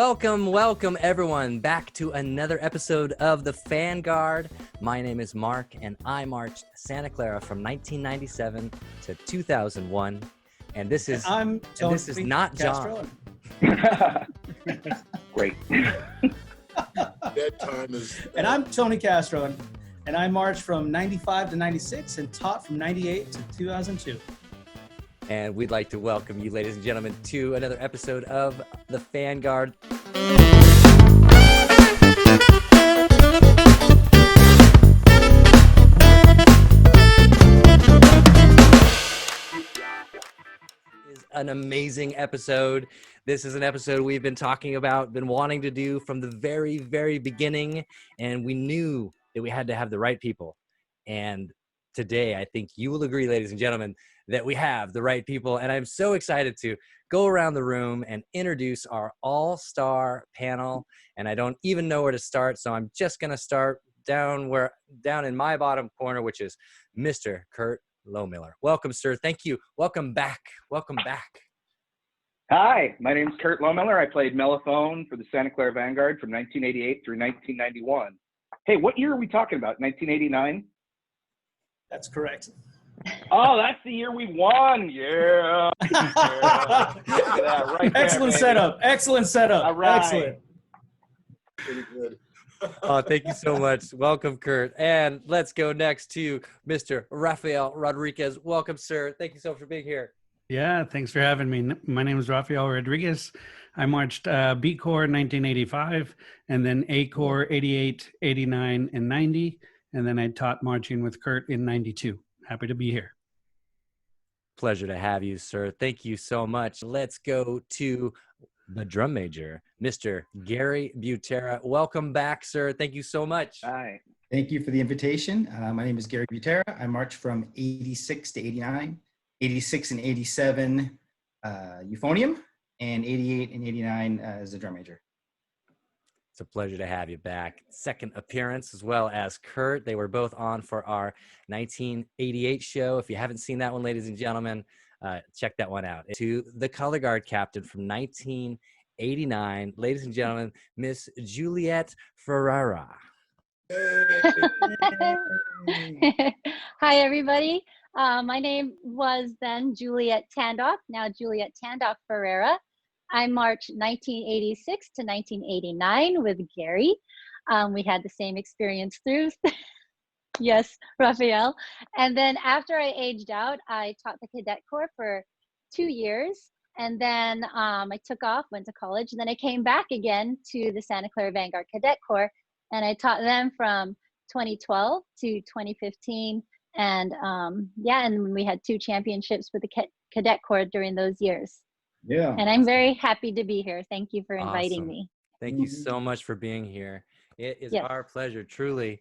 Welcome everyone back to another episode of the Fan-gard. My name is Mark and I marched Santa Clara from 1997 to 2001. And this is not Castro. John. Great. That time is. And I'm Tony Castro, and I marched from 95 to 96 and taught from 98 to 2002. And we'd like to welcome you, ladies and gentlemen, to another episode of the Fan-gard. Is an amazing episode. This is an episode we've been talking about, been wanting to do from the very, very beginning, and we knew that we had to have the right people. And today, I think you will agree, ladies and gentlemen, that we have the right people, and I'm so excited to go around the room and introduce our all-star panel. And I don't even know where to start, so I'm just going to start down in my bottom corner, which is Mr. Kurt Lohmiller. Welcome, sir. Thank you. Welcome back. Welcome back. Hi, my name's Kurt Lohmiller. I played mellophone for the Santa Clara Vanguard from 1988 through 1991. Hey, what year are we talking about? 1989? That's correct. Oh, that's the year we won. Yeah. Right Excellent there, setup. Excellent setup. All right. Excellent. Pretty good. Oh, thank you so much. Welcome, Kurt. And let's go next to Mr. Rafael Rodriguez. Welcome, sir. Thank you so much for being here. Yeah, thanks for having me. My name is Rafael Rodriguez. I marched B Corps in 1985, and then A Corps 88, 89, and 90. And then I taught marching with Kurt in 92. Happy to be here. Pleasure to have you, sir. Thank you so much. Let's go to the drum major, Mr. Gary Butera. Welcome back, sir. Thank you so much. Hi. Thank you for the invitation. My name is Gary Butera. I marched from 86 to 89, 86 and 87 euphonium, and 88 and 89 as a drum major. It's a pleasure to have you back. Second appearance, as well as Kurt. They were both on for our 1988 show. If you haven't seen that one, ladies and gentlemen, check that one out. To the color guard captain from 1989, ladies and gentlemen, Miss Juliet Ferriera. Hi, everybody. My name was then Juliet Tandoff, now Juliet Tandoff Ferriera. I marched 1986 to 1989 with Gary. We had the same experience through. Yes, Rafael. And then after I aged out, I taught the Cadet Corps for 2 years. And then I took off, went to college. And then I came back again to the Santa Clara Vanguard Cadet Corps. And I taught them from 2012 to 2015. And and we had 2 championships with the Cadet Corps during those years. Yeah. And I'm very happy to be here. Thank you for inviting Awesome. me. Thank you so much for being here. It is Yes. our pleasure, truly.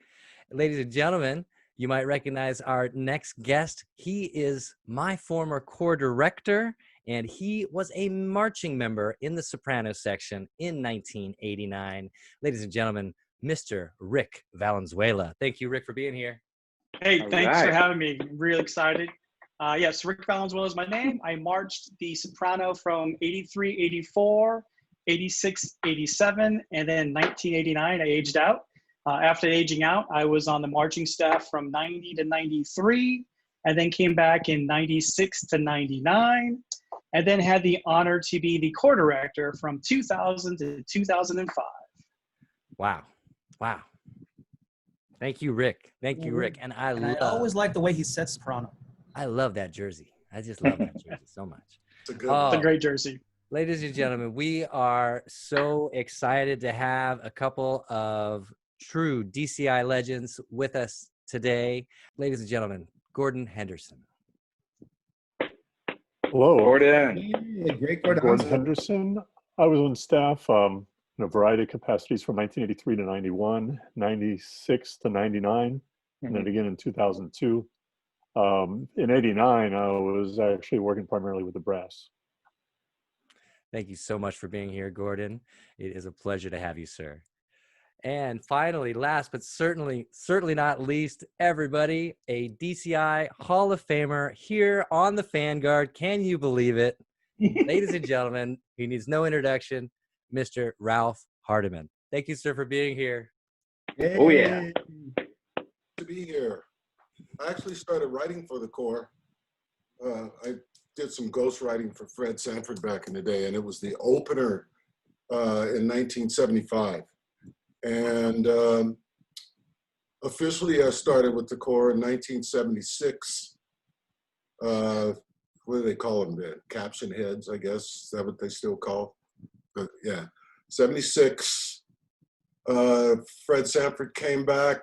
Ladies and gentlemen, you might recognize our next guest. He is my former corps director, and he was a marching member in the soprano section in 1989. Ladies and gentlemen, Mr. Rick Valenzuela. Thank you, Rick, for being here. Hey, All thanks right. for having me. I'm really excited. Yes, Rick Valenzuela is my name. I marched the soprano from 83, 84, 86, 87, and then 1989, I aged out. After aging out, I was on the marching staff from 90 to 93, and then came back in 96 to 99, and then had the honor to be the corps director from 2000 to 2005. Wow. Thank you, Rick. Thank you, Rick. And I always like the way he sets soprano. I love that jersey. I just love that jersey so much. It's a good It's a Oh, great jersey. ladies and gentlemen, we are so excited to have a couple of true DCI legends with us today. Ladies and gentlemen, Gordon Henderson. Hello, Gordon. Yeah, great Gordon Henderson. I was on staff in a variety of capacities from 1983 to 91, 96 to 99, and then again in 2002. In 89, I was actually working primarily with the brass. Thank you so much for being here, Gordon. It is a pleasure to have you, sir. And finally, last but certainly not least, everybody, a DCI Hall of Famer here on the Fan-gard. Can you believe it? Ladies and gentlemen, he needs no introduction, Mr. Ralph Hardimon. Thank you, sir, for being here. Oh, yeah. To be here. I actually started writing for the Corps. I did some ghost writing for Fred Sanford back in the day, and it was the opener in 1975. And officially, I started with the Corps in 1976. What do they call them? The caption heads, I guess. Is that what they still call? But yeah, 76. Fred Sanford came back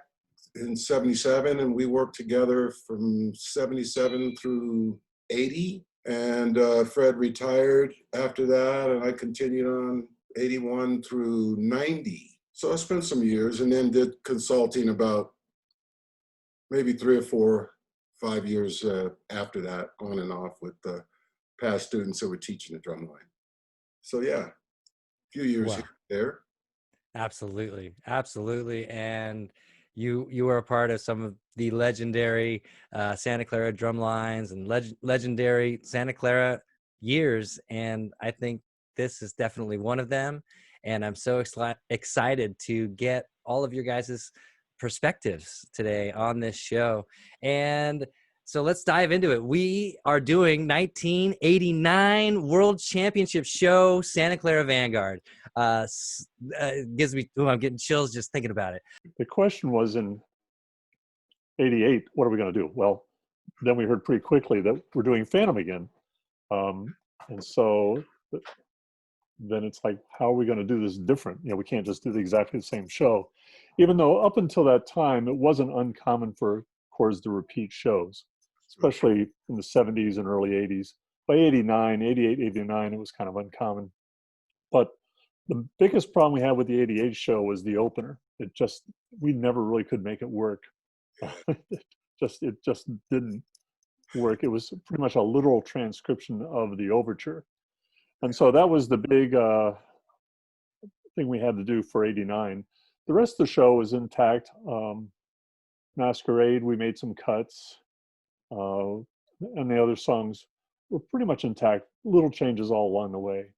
in 77, and we worked together from 77 through 80. And Fred retired after that, and I continued on 81 through 90. So I spent some years and then did consulting about maybe 3 or 4, 5 years after that, on and off with past students that were teaching the drumline. So yeah, a few years here and there. Absolutely, absolutely. And you were a part of some of the legendary Santa Clara drum lines and legendary Santa Clara years, and I think this is definitely one of them. And I'm so excited to get all of your guys' perspectives today on this show. And so let's dive into it. We are doing 1989 World Championship Show, Santa Clara Vanguard. Gives me, I'm getting chills just thinking about it. The question was in 88, what are we going to do? Well, then we heard pretty quickly that we're doing Phantom again. And so then it's like, how are we going to do this different? You know, we can't just do exactly the same show. Even though up until that time, it wasn't uncommon for corps to repeat shows, especially in the 70s and early 80s. By 89, 88, 89, it was kind of uncommon. But the biggest problem we had with the 88 show was the opener. It just, we never really could make it work. it just didn't work. It was pretty much a literal transcription of the overture. And so that was the big thing we had to do for 89. The rest of the show was intact. Masquerade, we made some cuts. And the other songs were pretty much intact. Little changes all along the way.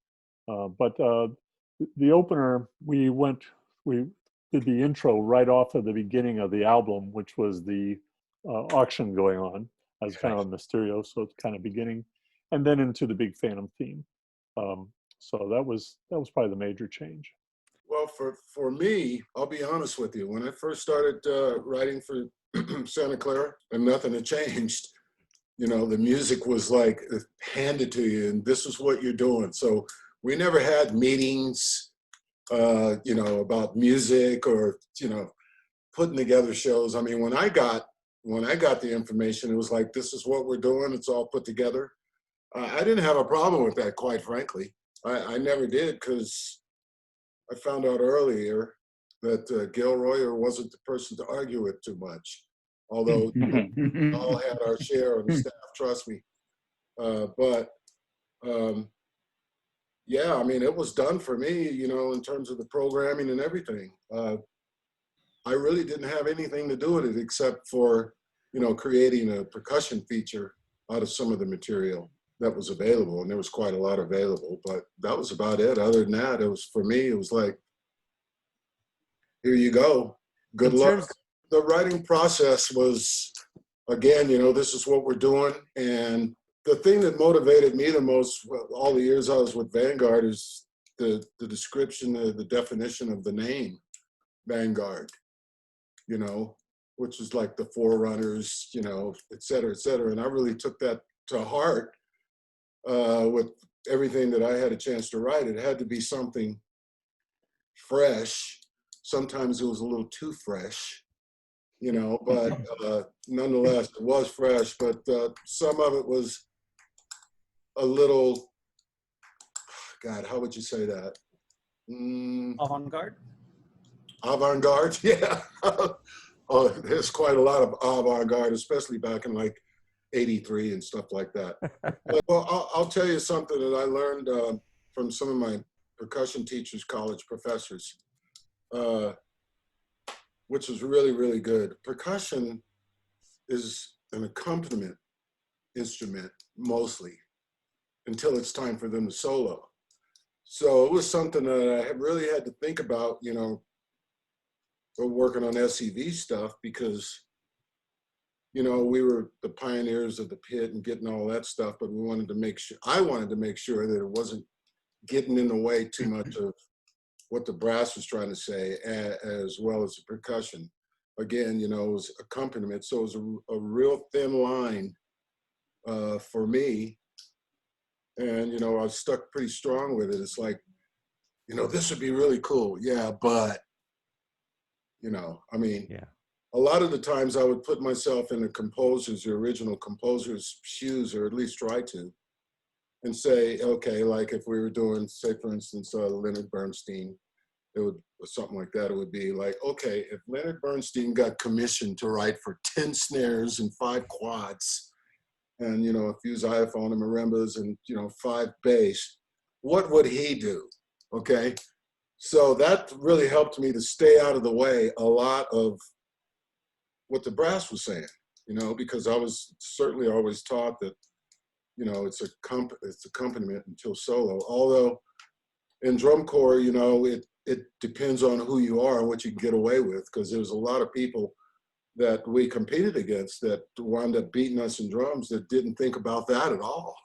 But the opener, we did the intro right off of the beginning of the album, which was the auction going on as kind of a Mysterio, so it's kind of beginning, and then into the big Phantom theme. So that was probably the major change. Well, for me, I'll be honest with you. When I first started writing for Santa Clara, and nothing had changed. You know, the music was like handed to you, and this is what you're doing. So we never had meetings, you know, about music or, you know, putting together shows. I mean, when I got the information, it was like, this is what we're doing. It's all put together. I didn't have a problem with that, quite frankly. I never did, because I found out earlier that Gil Royer wasn't the person to argue with too much, although we all had our share on the staff, trust me. Yeah, I mean, it was done for me, you know, in terms of the programming and everything. I really didn't have anything to do with it except for, you know, creating a percussion feature out of some of the material that was available, and there was quite a lot available, but that was about it. Other than that, it was, for me, it was like, here you go, good luck. The writing process was, again, you know, this is what we're doing, and the thing that motivated me the most, well, all the years I was with Vanguard, is the description, the definition of the name Vanguard, you know, which is like the forerunners, you know, et cetera, et cetera. And I really took that to heart with everything that I had a chance to write. It had to be something fresh. Sometimes it was a little too fresh, you know, but nonetheless, it was fresh. But some of it was a little, God, how would you say that? Avant-garde? Avant-garde, yeah. Oh, there's quite a lot of avant-garde, especially back in like 83 and stuff like that. But, well, I'll tell you something that I learned from some of my percussion teachers, college professors, which was really, really good. Percussion is an accompaniment instrument, mostly, until it's time for them to solo. So it was something that I really had to think about, you know, working on SCV stuff, because, you know, we were the pioneers of the pit and getting all that stuff, but we wanted to make sure, I wanted to make sure that it wasn't getting in the way too much of what the brass was trying to say, as well as the percussion. Again, you know, it was accompaniment. So it was a real thin line for me. And, you know, I was stuck pretty strong with it. It's like, you know, this would be really cool. Yeah, but, you know, I mean, Yeah. a lot of the times I would put myself in the original composer's shoes, or at least try to, and say, okay, like if we were doing, say, for instance, Leonard Bernstein, it would, or something like that, it would be like, okay, if Leonard Bernstein got commissioned to write for 10 snares and 5 quads, and, you know, a few xylophone and marimbas and, you know, 5 bass, what would he do? Okay. So that really helped me to stay out of the way a lot of what the brass was saying, you know, because I was certainly always taught that, you know, it's accompaniment until solo. Although in drum corps, you know, it depends on who you are and what you can get away with, because there's a lot of people that we competed against that wound up beating us in drums that didn't think about that at all,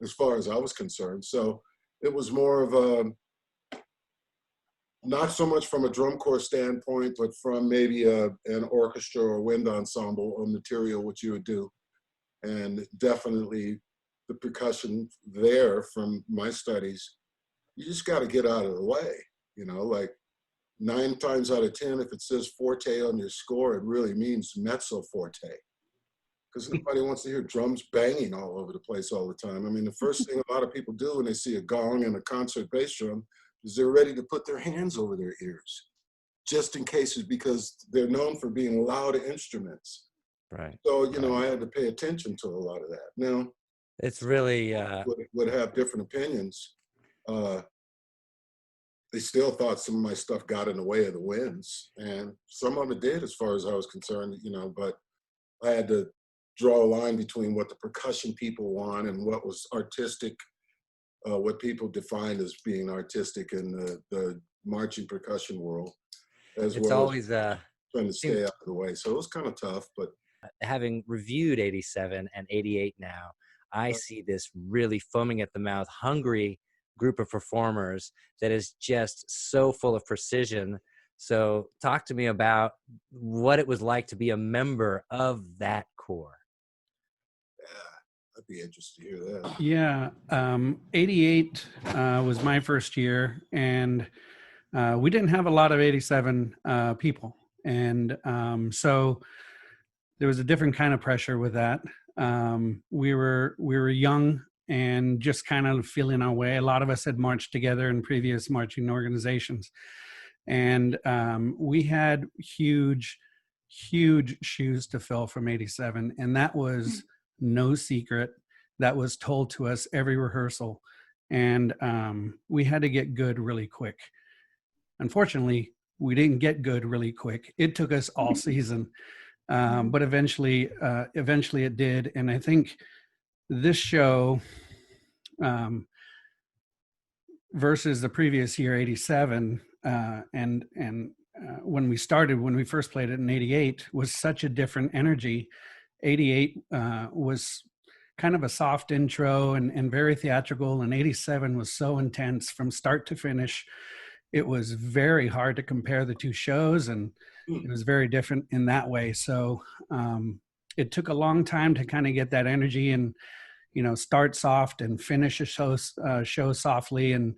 as far as I was concerned. So it was more of a, not so much from a drum corps standpoint, but from maybe an orchestra or wind ensemble or material, what you would do. And definitely the percussion there from my studies, you just got to get out of the way, you know, like 9 times out of 10, if it says forte on your score, it really means mezzo forte, because nobody wants to hear drums banging all over the place all the time. I mean, the first thing a lot of people do when they see a gong and a concert bass drum is they're ready to put their hands over their ears, just in cases, because they're known for being loud instruments. Right. So, you know, I had to pay attention to a lot of that. Now, It's really, would have different opinions. They still thought some of my stuff got in the way of the winds, and some of it did, as far as I was concerned, you know, but I had to draw a line between what the percussion people want and what was artistic, what people defined as being artistic in the marching percussion world, as it's well always, as trying to stay out of the way. So it was kind of tough, but having reviewed 87 and 88 now, I see this really foaming at the mouth, hungry group of performers that is just so full of precision. So talk to me about what it was like to be a member of that corps. yeah, I'd be interested to hear that. Yeah, 88 was my first year, and we didn't have a lot of 87 people. And so there was a different kind of pressure with that. We were young and just kind of feeling our way. A lot of us had marched together in previous marching organizations. And we had huge shoes to fill from 87. And that was no secret. That was told to us every rehearsal. And we had to get good really quick. Unfortunately, we didn't get good really quick. It took us all season. But eventually it did. And I think this show versus the previous year, 87, and when we first played it in 88, was such a different energy. 88 was kind of a soft intro and very theatrical, and 87 was so intense from start to finish. It was very hard to compare the two shows, and it was very different in that way. So it took a long time to kind of get that energy and, you know, start soft and finish a show softly and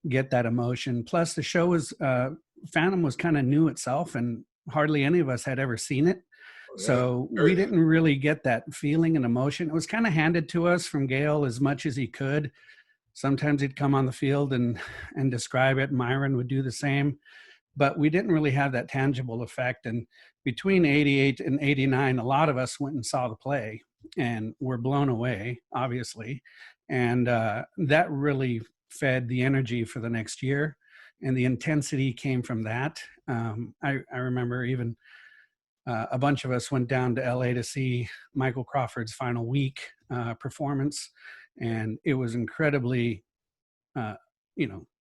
get that emotion. Plus the show was, Phantom was kind of new itself, and hardly any of us had ever seen it. So we didn't really get that feeling and emotion. It was kind of handed to us from Gail as much as he could. Sometimes he'd come on the field and describe it. Myron would do the same, but we didn't really have that tangible effect. And between 88 and 89, a lot of us went and saw the play and were blown away, obviously. And that really fed the energy for the next year. And the intensity came from that. I remember even a bunch of us went down to LA to see Michael Crawford's final week performance. And it was incredibly,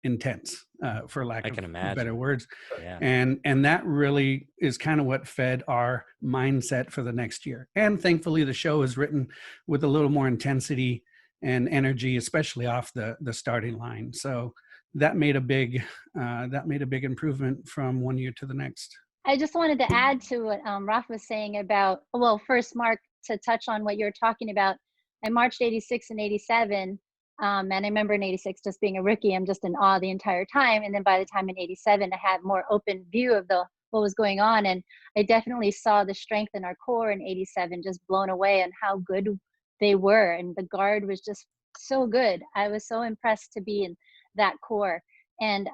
intense, for lack I of can imagine. better words. Yeah. And that really is kind of what fed our mindset for the next year. And thankfully, the show is written with a little more intensity and energy, especially off the starting line. So that made a big improvement from one year to the next. I just wanted to add to what Ralph was saying about, well, first, Mark, to touch on what you're talking about. I marched 86 and 87. And I remember in 86 just being a rookie, I'm just in awe the entire time. And then by the time in 87, I had more open view of what was going on. And I definitely saw the strength in our corps in 87, just blown away on how good they were. And the Guard was just so good. I was so impressed to be in that corps. And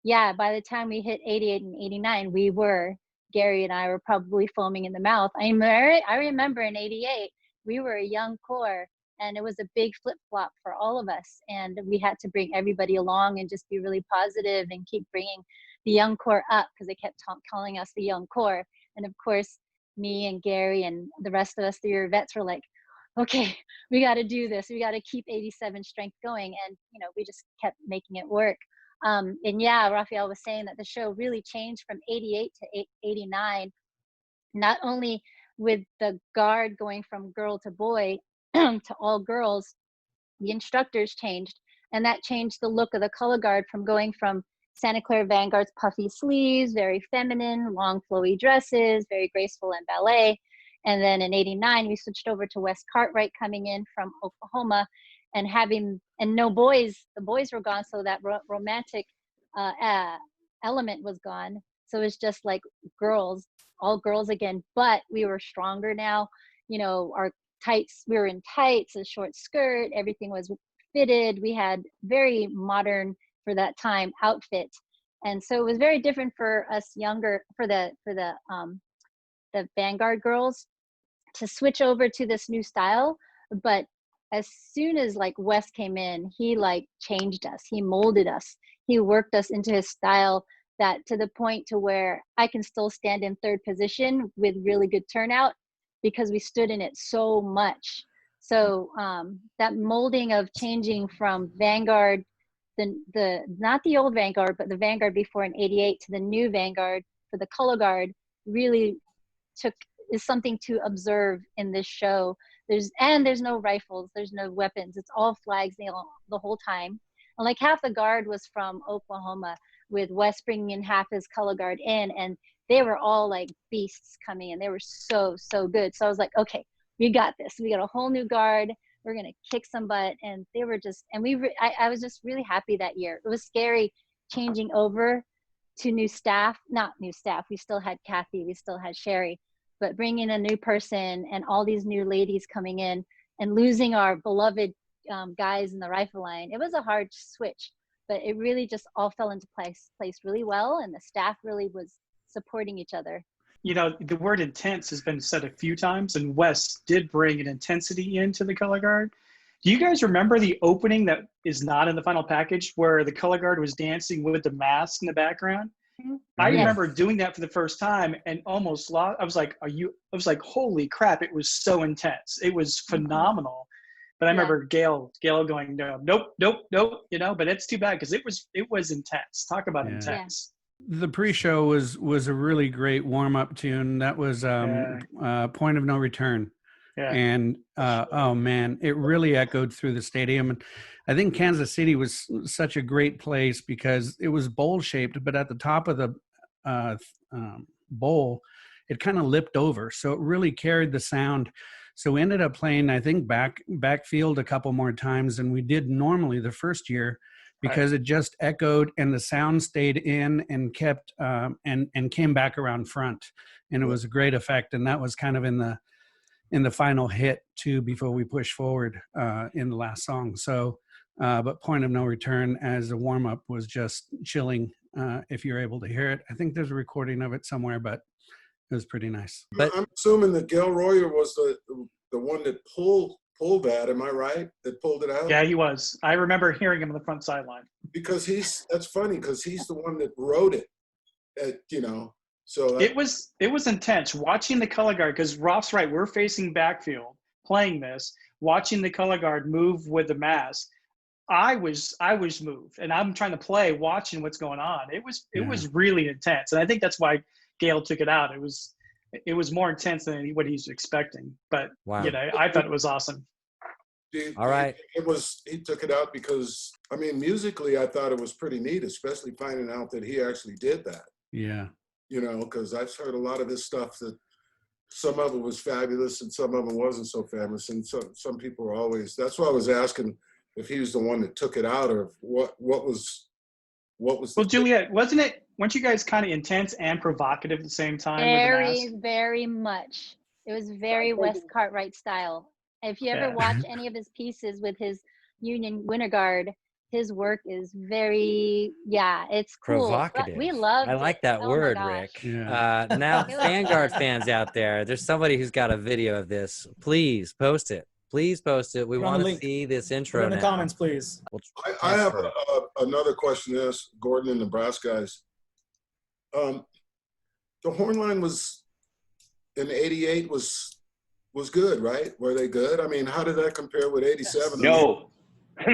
yeah, by the time we hit 88 and 89, Gary and I were probably foaming in the mouth. I remember in 88, we were a young corps. And it was a big flip-flop for all of us. And we had to bring everybody along and just be really positive and keep bringing the young corps up, because they kept calling us the young corps. And of course, me and Gary and the rest of us, the year vets, were like, okay, we got to do this. We got to keep 87 strength going. And, we just kept making it work. And yeah, Rafael was saying that the show really changed from 88 to 89, not only with the Guard going from girl to boy, to all girls, the instructors changed, and that changed the look of the color guard from going from Santa Clara Vanguard's puffy sleeves, very feminine, long flowy dresses, very graceful and ballet. And then in 89, we switched over to Wes Cartwright coming in from Oklahoma and no boys. The boys were gone, so that romantic element was gone. So it's just like girls, all girls again, but we were stronger now. Our tights, we were in tights, a short skirt, everything was fitted. We had very modern, for that time, outfit. And so it was very different for us younger, for the Vanguard girls to switch over to this new style. But as soon as Wes came in, he changed us, he molded us, he worked us into his style, that to the point to where I can still stand in third position with really good turnout, because we stood in it so much. So that molding of changing from Vanguard, not the old Vanguard, but the Vanguard before in 88 to the new Vanguard for the color guard, really is something to observe in this show. There's no rifles, there's no weapons. It's all flags the whole time. And half the guard was from Oklahoma, with Wes bringing in half his color guard in, and they were all beasts coming in. They were so, so good. So I was like, okay, we got this. We got a whole new guard. We're going to kick some butt. And they were just, and I was just really happy that year. It was scary changing over to not new staff. We still had Kathy, we still had Sherry, but bringing a new person and all these new ladies coming in and losing our beloved guys in the rifle line. It was a hard switch, but it really just all fell into place really well. And the staff really was supporting each other. The word intense has been said a few times, and Wes did bring an intensity into the color guard. Do you guys remember the opening that is not in the final package, where the color guard was dancing with the mask in the background? Mm-hmm. I remember doing that for the first time and almost lost. I was like, holy crap, it was so intense. It was phenomenal. But I remember Gail going, nope, but it's too bad, because it was intense. Talk about intense. The pre-show was a really great warm-up tune. That was Point of No Return. Yeah. And oh man, it really echoed through the stadium. And I think Kansas City was such a great place because it was bowl-shaped, but at the top of the bowl, it kind of lipped over. So it really carried the sound. So we ended up playing, I think, backfield a couple more times than we did normally the first year, because it just echoed and the sound stayed in and kept and came back around front, and it was a great effect. And that was kind of in the final hit too, before we pushed forward in the last song. So, but Point of No Return as a warm up was just chilling. If you're able to hear it, I think there's a recording of it somewhere, but it was pretty nice. But I'm assuming that Gail Royer was the one that pulled that. Am I right? That pulled it out? Yeah, he was. I remember hearing him on the front sideline. Because that's funny, because he's the one that wrote it. So it was intense watching the color guard, because Ralph's right. We're facing backfield playing this, watching the color guard move with the mask. I was moved, and I'm trying to play, watching what's going on. It was really intense, and I think that's why Gale took it out. It was more intense than what he's expecting. But Wow. I thought it was awesome. All right. He took it out because, I mean, musically, I thought it was pretty neat, especially finding out that he actually did that. Yeah. Because I've heard a lot of his stuff that some of it was fabulous and some of it wasn't so fabulous. And some people are always, that's why I was asking if he was the one that took it out, or what was. Well, Juliet, weren't you guys kind of intense and provocative at the same time? Very, very much. It was very West Cartwright style. If you ever watch any of his pieces with his Union Winter Guard, his work is very, it's cool. Provocative. We love I like that word, Rick. Yeah. Now, Fanguard fans out there, there's somebody who's got a video of this. Please post it. Please post it. We want to see this intro Put it in the now. comments, please. I have another question to ask Gordon and the brass guys. The horn line was in '88 was good, right? Were they good? I mean, how did that compare with '87? No. I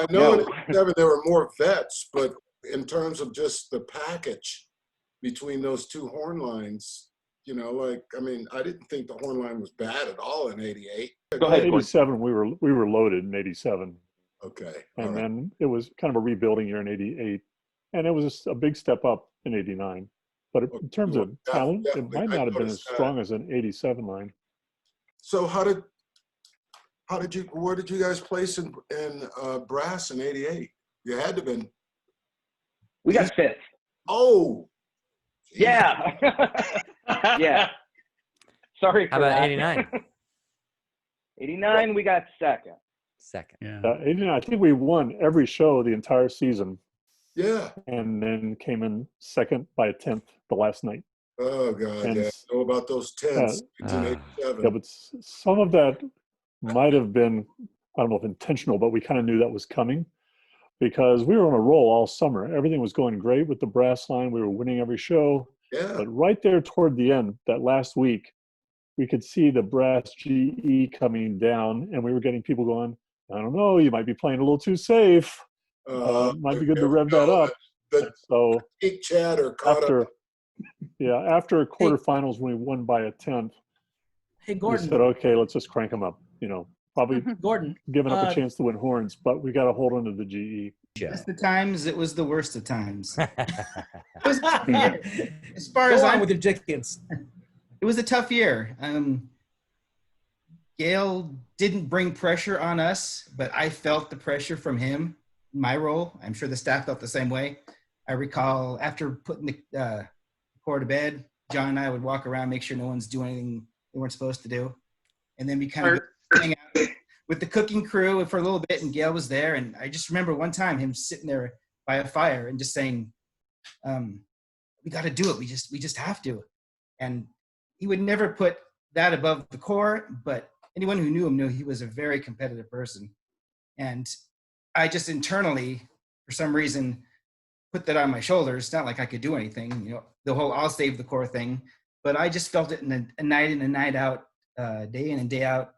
know in '87 there were more vets, but in terms of just the package between those two horn lines, I didn't think the horn line was bad at all in '88. Go ahead. '87, we were loaded in '87. Okay. And then it was kind of a rebuilding year in '88, and it was a big step up in '89. But in terms of talent, it might not have been as strong as an '87 line. So where did you guys place in brass in '88? You had to have been. We got fifth. Oh. Yeah. Yeah. Sorry for How about that. 89? 89, we got second. Yeah. 89, I think we won every show the entire season. Yeah. And then came in second by a tenth the last night. Oh, God, And yeah. I know about those tens. It's in 87. Yeah, but some of that might have been, I don't know if intentional, but we kind of knew that was coming because we were on a roll all summer. Everything was going great with the brass line. We were winning every show. Yeah. But right there toward the end, that last week, we could see the brass GE coming down, and we were getting people going, I don't know, you might be playing a little too safe. Might be good to rev that up. So peak chatter caught up. After quarterfinals when we won by a tenth, Hey, Gordon. we said, okay, let's just crank them up. Probably Gordon. giving up a chance to win horns, but we got to hold on to the GE. Best of times, it was the worst of times. As As far as I'm with your Dickens. It was a tough year. Gale didn't bring pressure on us, but I felt the pressure from him, my role. I'm sure the staff felt the same way. I recall after putting the corps to bed, John and I would walk around, make sure no one's doing anything they weren't supposed to do. And then we kind of hang out with the cooking crew for a little bit, and Gale was there. And I just remember one time him sitting there by a fire and just saying, we got to do it. We just have to. And he would never put that above the core, but anyone who knew him knew he was a very competitive person. And I just internally, for some reason, put that on my shoulders. It's not like I could do anything, the whole I'll save the core thing, but I just felt it in a night in and night out, day in and day out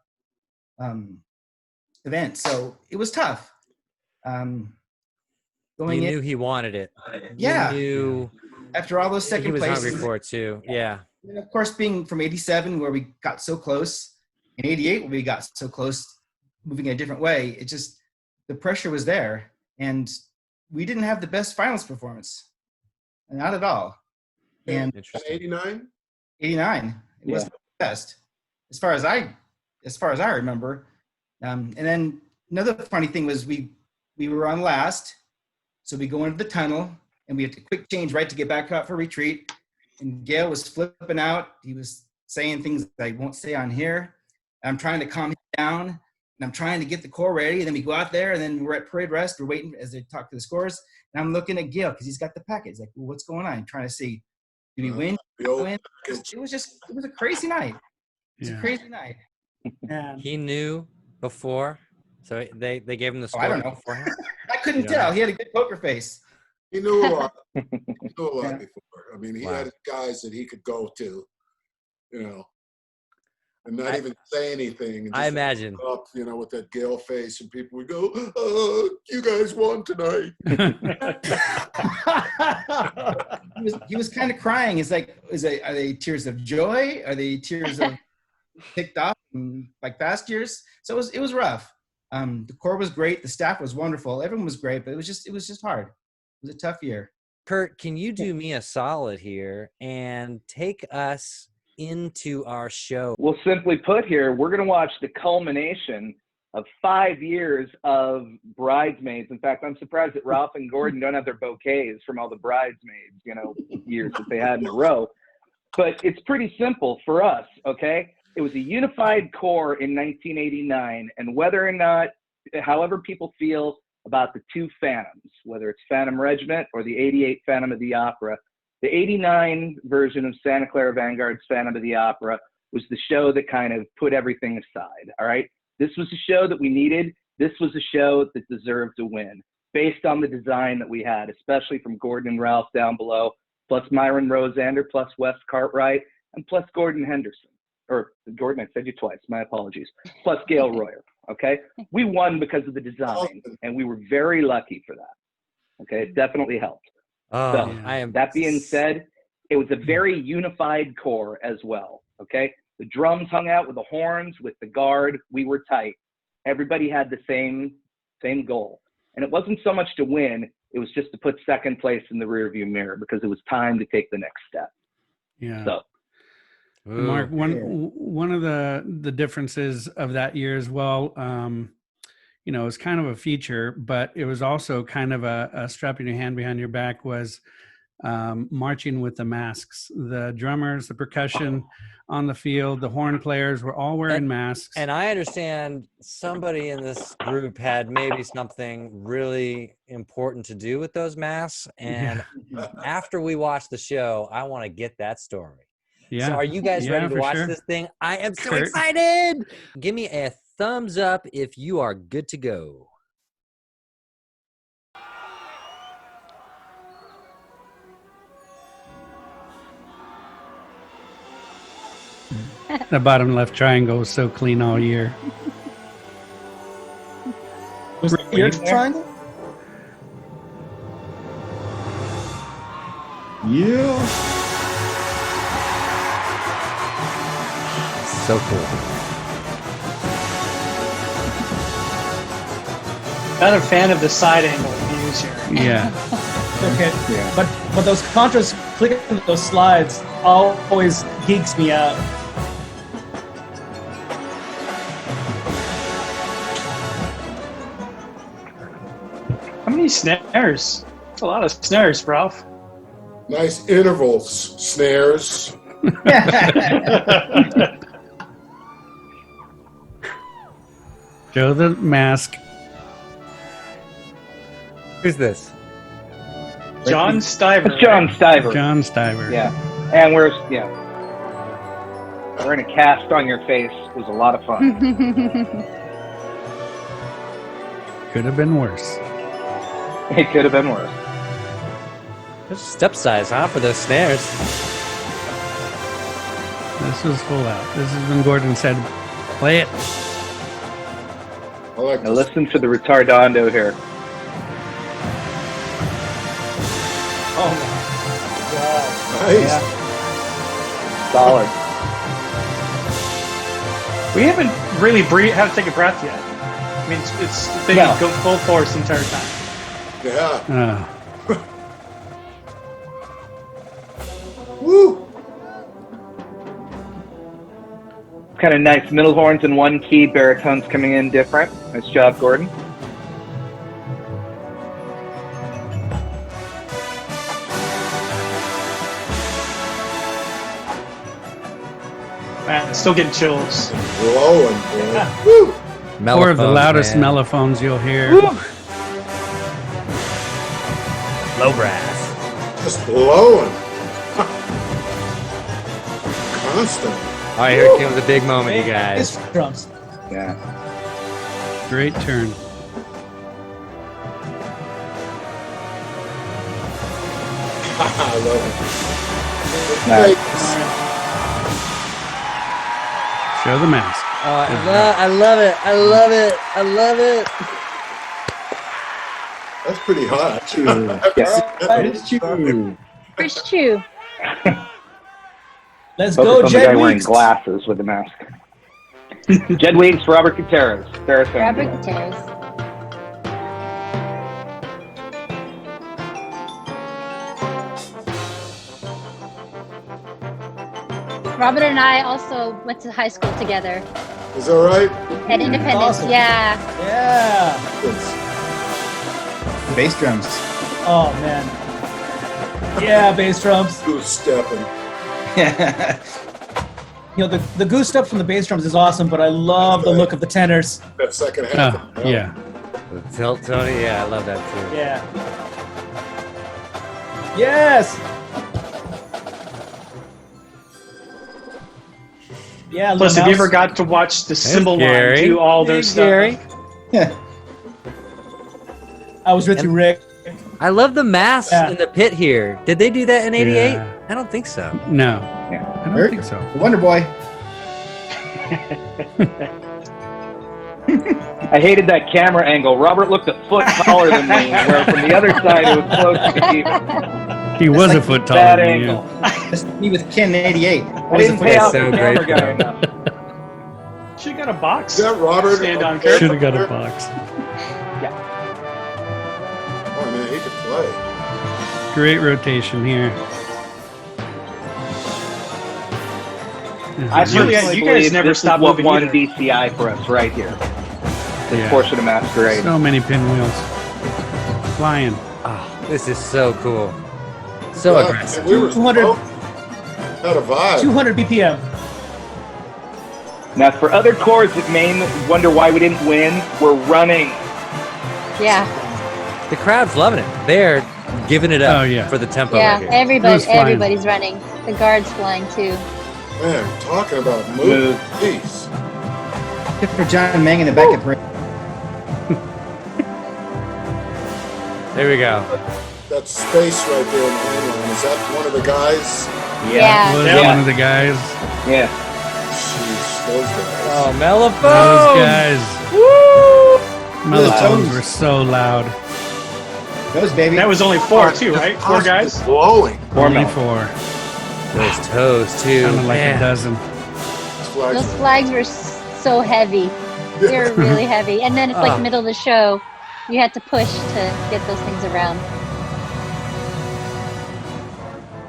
event. So it was tough. You knew he wanted it. Yeah. You knew after all those second he was places. hungry for it too. Yeah. And of course, being from '87, where we got so close, in '88, where we got so close, moving a different way, it just, the pressure was there. And we didn't have the best finals performance. Not at all. And 89? 89, it wasn't the best, as far as I remember. And then another funny thing was we were on last, so we go into the tunnel and we had to quick change right to get back out for retreat. And Gale was flipping out. He was saying things that I won't say on here. I'm trying to calm him down, and I'm trying to get the core ready. And then we go out there, and then we're at parade rest. We're waiting as they talk to the scores. And I'm looking at Gale because he's got the package. Like, well, what's going on? I'm trying to see, did we win? It was a crazy night. It was a crazy night. And He knew before, so they gave him the score. I don't know. beforehand? I couldn't tell. He had a good poker face. He knew a lot. Before. I mean, he Wow. had guys that he could go to, and not even say anything. And I just imagine. up, with that Gale face, and people would go, "Oh, you guys won tonight." He was kind of crying. It's like, are they tears of joy? Are they tears of ticked off like past years? So it was rough. The Corps was great. The staff was wonderful. Everyone was great, but it was just hard. It was a tough year. Kurt, can you do me a solid here and take us into our show? Well, simply put here, we're going to watch the culmination of 5 years of bridesmaids. In fact, I'm surprised that Ralph and Gordon don't have their bouquets from all the bridesmaids, years that they had in a row. But it's pretty simple for us, okay? It was a unified Corps in 1989, and whether or not, however people feel about the two Phantoms, whether it's Phantom Regiment or the 88 Phantom of the Opera, the 89 version of Santa Clara Vanguard's Phantom of the Opera was the show that kind of put everything aside, all right? This was a show that we needed. This was a show that deserved to win, based on the design that we had, especially from Gordon and Ralph down below, plus Myron Rosander, plus Wes Cartwright, and plus Gordon Henderson. Or Gordon, I said you twice, my apologies. Plus Gail Royer, okay? We won because of the design, and we were very lucky for that, okay? It definitely helped. Oh, So, that being said, it was a very unified Corps as well, okay? The drums hung out with the horns, with the guard. We were tight. Everybody had the same goal. And it wasn't so much to win, it was just to put second place in the rearview mirror because it was time to take the next step. Yeah. So, Mark, one of the differences of that year as well, it was kind of a feature, but it was also kind of a strapping your hand behind your back was marching with the masks. The drummers, the percussion on the field, the horn players were all wearing masks. And I understand somebody in this group had maybe something really important to do with those masks. And after we watch the show, I want to get that story. Yeah. So are you guys ready to watch this thing? I am so excited. Give me a thumbs up if you are good to go. The bottom left triangle was so clean all year. Was it your triangle? Yeah. So cool. Not a fan of the side angle views here. Yeah. Okay. Yeah. But those contras, clicking those slides always geeks me out. How many snares? That's a lot of snares, Ralph. Nice intervals, snares. Show the mask. Who's this? John Stiver. It's John Stiver. John Stiver. Yeah. And we're in a cast on your face. It was a lot of fun. Could have been worse. It could have been worse. There's step size, huh, for those snares. This was full out. This is when Gordon said, play it. I like Now listen to the retardando here. Oh my God. Nice. Yeah. Solid. We haven't really had to take a breath yet. I mean, it's they go full force the entire time. Yeah. Uh, Woo. Kind of nice middle horns in one key, baritones coming in different. Nice job, Gordon. Man, still getting chills. Blowing, boy. Woo. Four of the Mellophones, loudest man. mellophones you'll hear. Woo! Low brass. Just blowing. Constant. All right, here comes the big moment, you guys. It's drums. Yeah. Great turn. I love it. Nice. Nice. Show the mask. I love it. I love it. I love it. That's pretty hot. Chris Chu. Let's Focus go, on the guy Jed wearing Weeks. glasses with the mask. Jed Weeks, Robert Gutierrez, Sarah Robert Fanguard. Gutierrez. Robert and I also went to high school together Is that right? at Independence. Awesome. Yeah. Yeah. Bass drums. Oh, man. Yeah, bass drums. Who's stepping? You know, the goose step from the bass drums is awesome, but I love the look of the tenors. That second half. Oh, yeah. The tilt, Tony. Yeah, I love that too. Yeah. Yes. Yeah. Plus, Lil if you Mouse. ever got to watch the cymbal line Gary. do all their Hey, stuff. Gary. I was with you, Rick. I love the masks Yeah. in the pit here. Did they do that in '88? Yeah. I don't think so. No. Yeah. I don't Eric? think so. The Wonder Boy. I hated that camera angle. Robert looked a foot taller than me, where from the other side it was close to even. He was a foot taller Bad than you. angle. That's me with Ken in '88. I didn't pay That's off so the camera great, guy though. enough. Should have got a box. Is that Robert? Stand on, Okay. Kurt. Should have got a box. Oh, man, he could play. Great rotation here. I Juliet, personally you guys believe never this is stop what moving won either. DCI for us right here. This Yeah. portion of Masquerade. So many pinwheels. Flying. Oh, this is so cool. So Yeah, aggressive. and we were 200 had a vibe. 200 BPM. Now, for other chords that may wonder why we didn't win, we're running. Yeah. The crowd's loving it. They're giving it up Oh, yeah. for the tempo Yeah. right here. Who's flying? Everybody's running. The guard's flying too. Man, talking about Move. move. Peace. For John Mang in the back at Brink. There we go. That space right there in the mainline, is that one of the guys? Yeah. Was Yeah. one of the guys. Yeah. Jeez, those guys. Oh, mellophone. Those guys. Woo! Mellophones were so loud. Those, baby. That was only four, too, right? Four guys? Blowing. Only four. Those toes too. Sounded like Man. a dozen. Those flags were so heavy. They were really heavy. And then it's like Oh. middle of the show. You had to push to get those things around.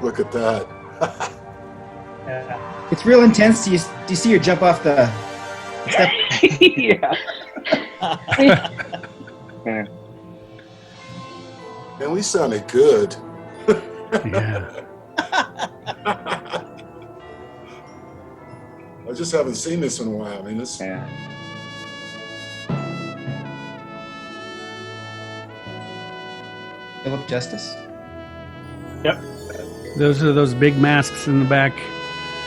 Look at that. Yeah. It's real intense. Do you see her jump off the step? Yeah. Yeah. Man, we sounded good. Yeah. I just haven't seen this in a while. I mean, this. Yeah. Philip Justice. Those are those big masks in the back.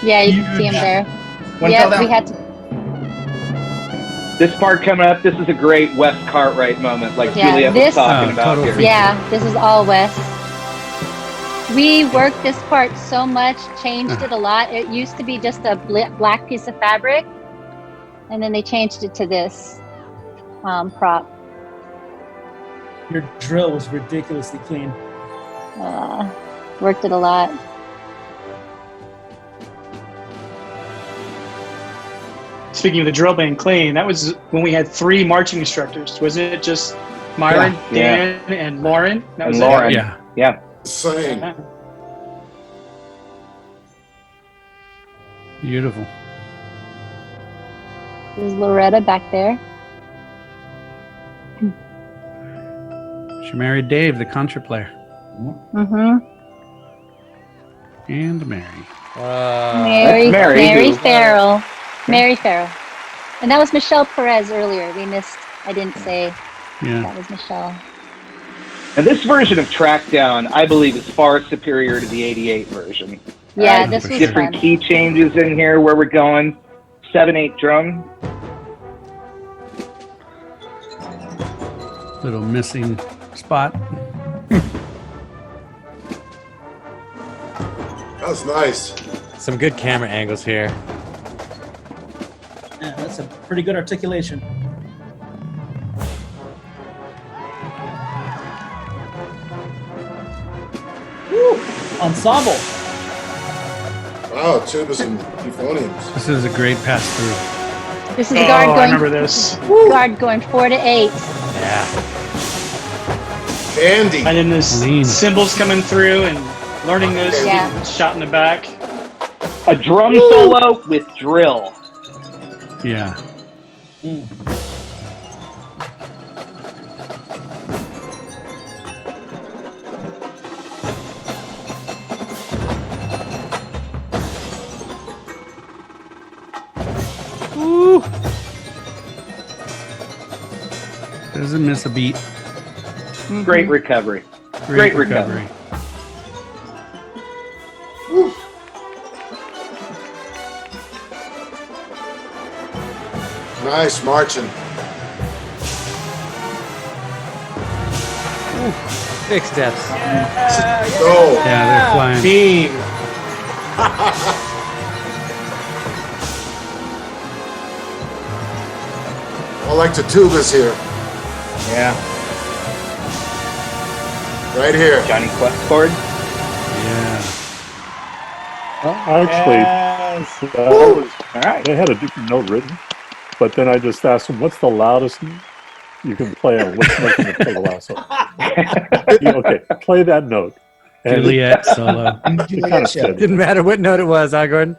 Yeah, you can see them there. One fell Yeah, down. we had to. This part coming up, this is a great West Cartwright moment, like Yeah, Juliet was this- talking Oh, about total here. Yeah, this is all West. We worked this part so much, changed it a lot. It used to be just a black piece of fabric, and then they changed it to this prop. Your drill was ridiculously clean. Worked it a lot. Speaking of the drill band clean, that was when we had 3 marching instructors. Wasn't it just Myron, Yeah. Dan, and Lauren? That was And Lauren. Yeah. Yeah. Same. it. Beautiful. There's Loretta back there. She married Dave, the contra player. Mm-hmm. And Mary. Mary Mary who? Farrell. Mary Farrell. And that was Michelle Perez earlier. We missed. I didn't say Yeah. that was Michelle. And this version of Trackdown, I believe, is far superior to the '88 version. Yeah, this was Different fun. key changes in here where we're going. 7/8 drum. Little missing spot. That was nice. Some good camera angles here. Yeah, that's a pretty good articulation. Woo! Ensemble. Wow, tubas and euphoniums. This is a great pass through. This is the guard I going. remember this. Guard going 4 to 8. Yeah. Candy. And then this Lean. cymbals coming through and learning this, Yeah. getting shot in the back. A drum solo with drill. Yeah. Woo. Doesn't miss a beat. Great recovery. Great recovery. Nice marching. Big steps. Go. Yeah, they're flying. Team. I like the tubas here. Yeah. Right here. Johnny Quest chord. Yeah. Actually, that was, All right. they had a different note written, but then I just asked them, what's the loudest you can play on? Which note can you play the last one? Okay, play that note. And Juliet solo. it kind of said, Didn't matter what note it was, huh, Gordon?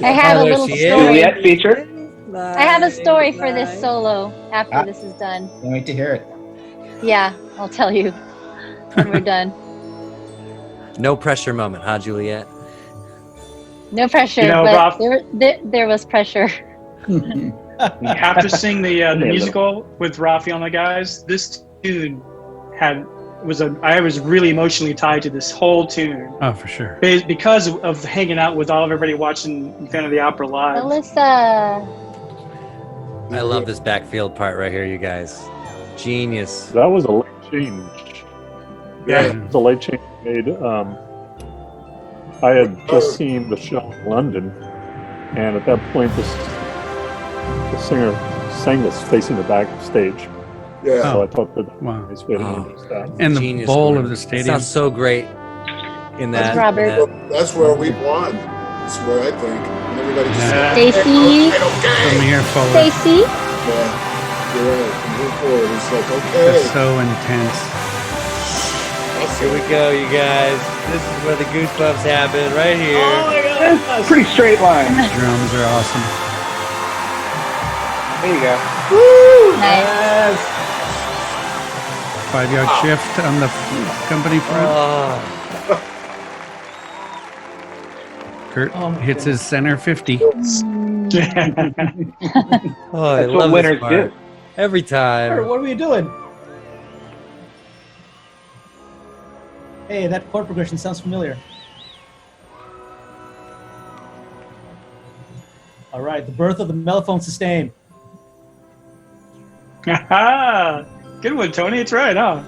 I have Oh, a there little she is. story. Juliet feature. I have a story for this solo after this is done. Can't wait to hear it. Yeah, I'll tell you when we're done. No pressure moment, huh, Juliet? No pressure, You know, but Ralph- there was pressure. You have to sing the musical with Rafael and the guys. This tune I was really emotionally tied to this whole tune Oh, for sure. because of hanging out with everybody watching Fan of the Opera live. Melissa. I love this backfield part right here, you guys. Genius. that was a late change. Yeah. It was a late change made. I had just seen the show in London, and at that point, the singer sang this facing the backstage. Yeah. So I thought that Wow. nice way to introduce that. And the Genius, bowl Gordon. of the It stadium. sounds so great in that. Robert. in That's where we won. That's where I think. And everybody just Yeah. Stacy. From here forward. Stacy. Yeah. You're right. From here forward, it's like, Just okay. so intense. Here we go, you guys. This is where the goosebumps happen, right here. Pretty straight line. Drums are awesome. There you go. Nice. 5-yard shift on the company front. Oh, Kurt Oh, my hits his center 50. oh, I That's love what this winners part. do. Every time. Kurt, what were you doing? Hey, that chord progression sounds familiar. All right, the birth of the mellophone sustain. Good one, Tony. It's right, huh?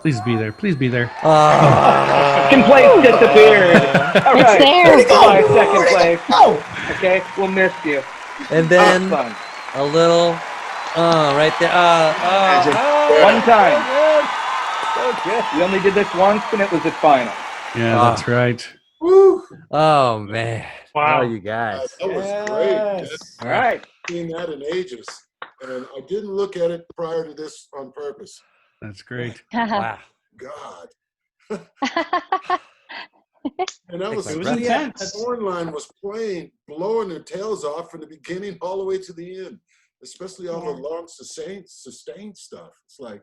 Please be there. Please be there. Second place disappeared. All It's right. there. Goodbye, second place. Oh, Okay, we'll miss you. And then Fun. a little, right there. One time. So good. We only did this once, and it was at final. Yeah, Ah. that's right. Woo! Oh, man. Wow. Oh, you guys. That was great. yes. All right. Seen that in ages. And I didn't look at it prior to this on purpose. That's great. Wow. God. And that was Take It my was breath. intense. that horn line was playing, blowing their tails off from the beginning all the way to the end, especially all the long sustained stuff. It's like,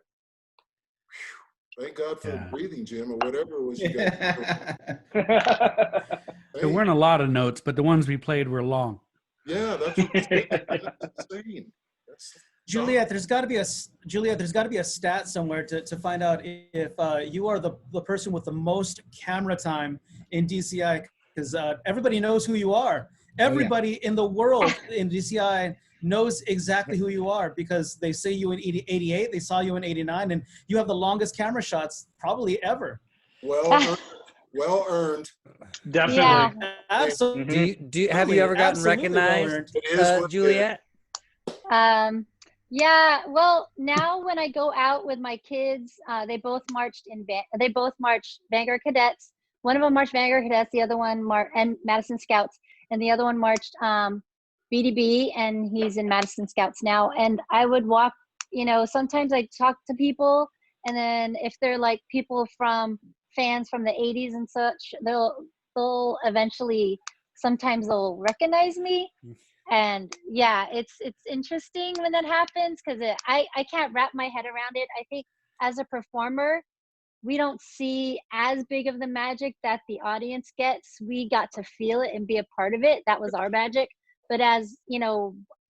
whew, thank God for Yeah. breathing, Jim, or whatever it was you got. There weren't a lot of notes, but the ones we played were long. Yeah, that's what that's insane. That's Juliet, there's got to be a stat somewhere to find out if you are the person with the most camera time in DCI, because everybody knows who you are. Everybody in the world in DCI knows exactly who you are because they see you in 88, they saw you in 89, and you have the longest camera shots probably ever. well, well earned. Definitely. Yeah. Absolutely. Have you ever gotten Absolutely recognized, well-earned. It is what it is. Juliet? Yeah, well, now when I go out with my kids, they both marched Vanguard Cadets. One of them marched Vanguard Cadets, the other one and Madison Scouts, and the other one marched BDB, and he's in Madison Scouts now. And I would walk, sometimes I talk to people, and then if they're like people from fans from the 80s and such, they'll eventually, sometimes they'll recognize me. And yeah, it's interesting when that happens, because I can't wrap my head around it. I think as a performer, we don't see as big of the magic that the audience gets. We got to feel it and be a part of it. That was our magic. But as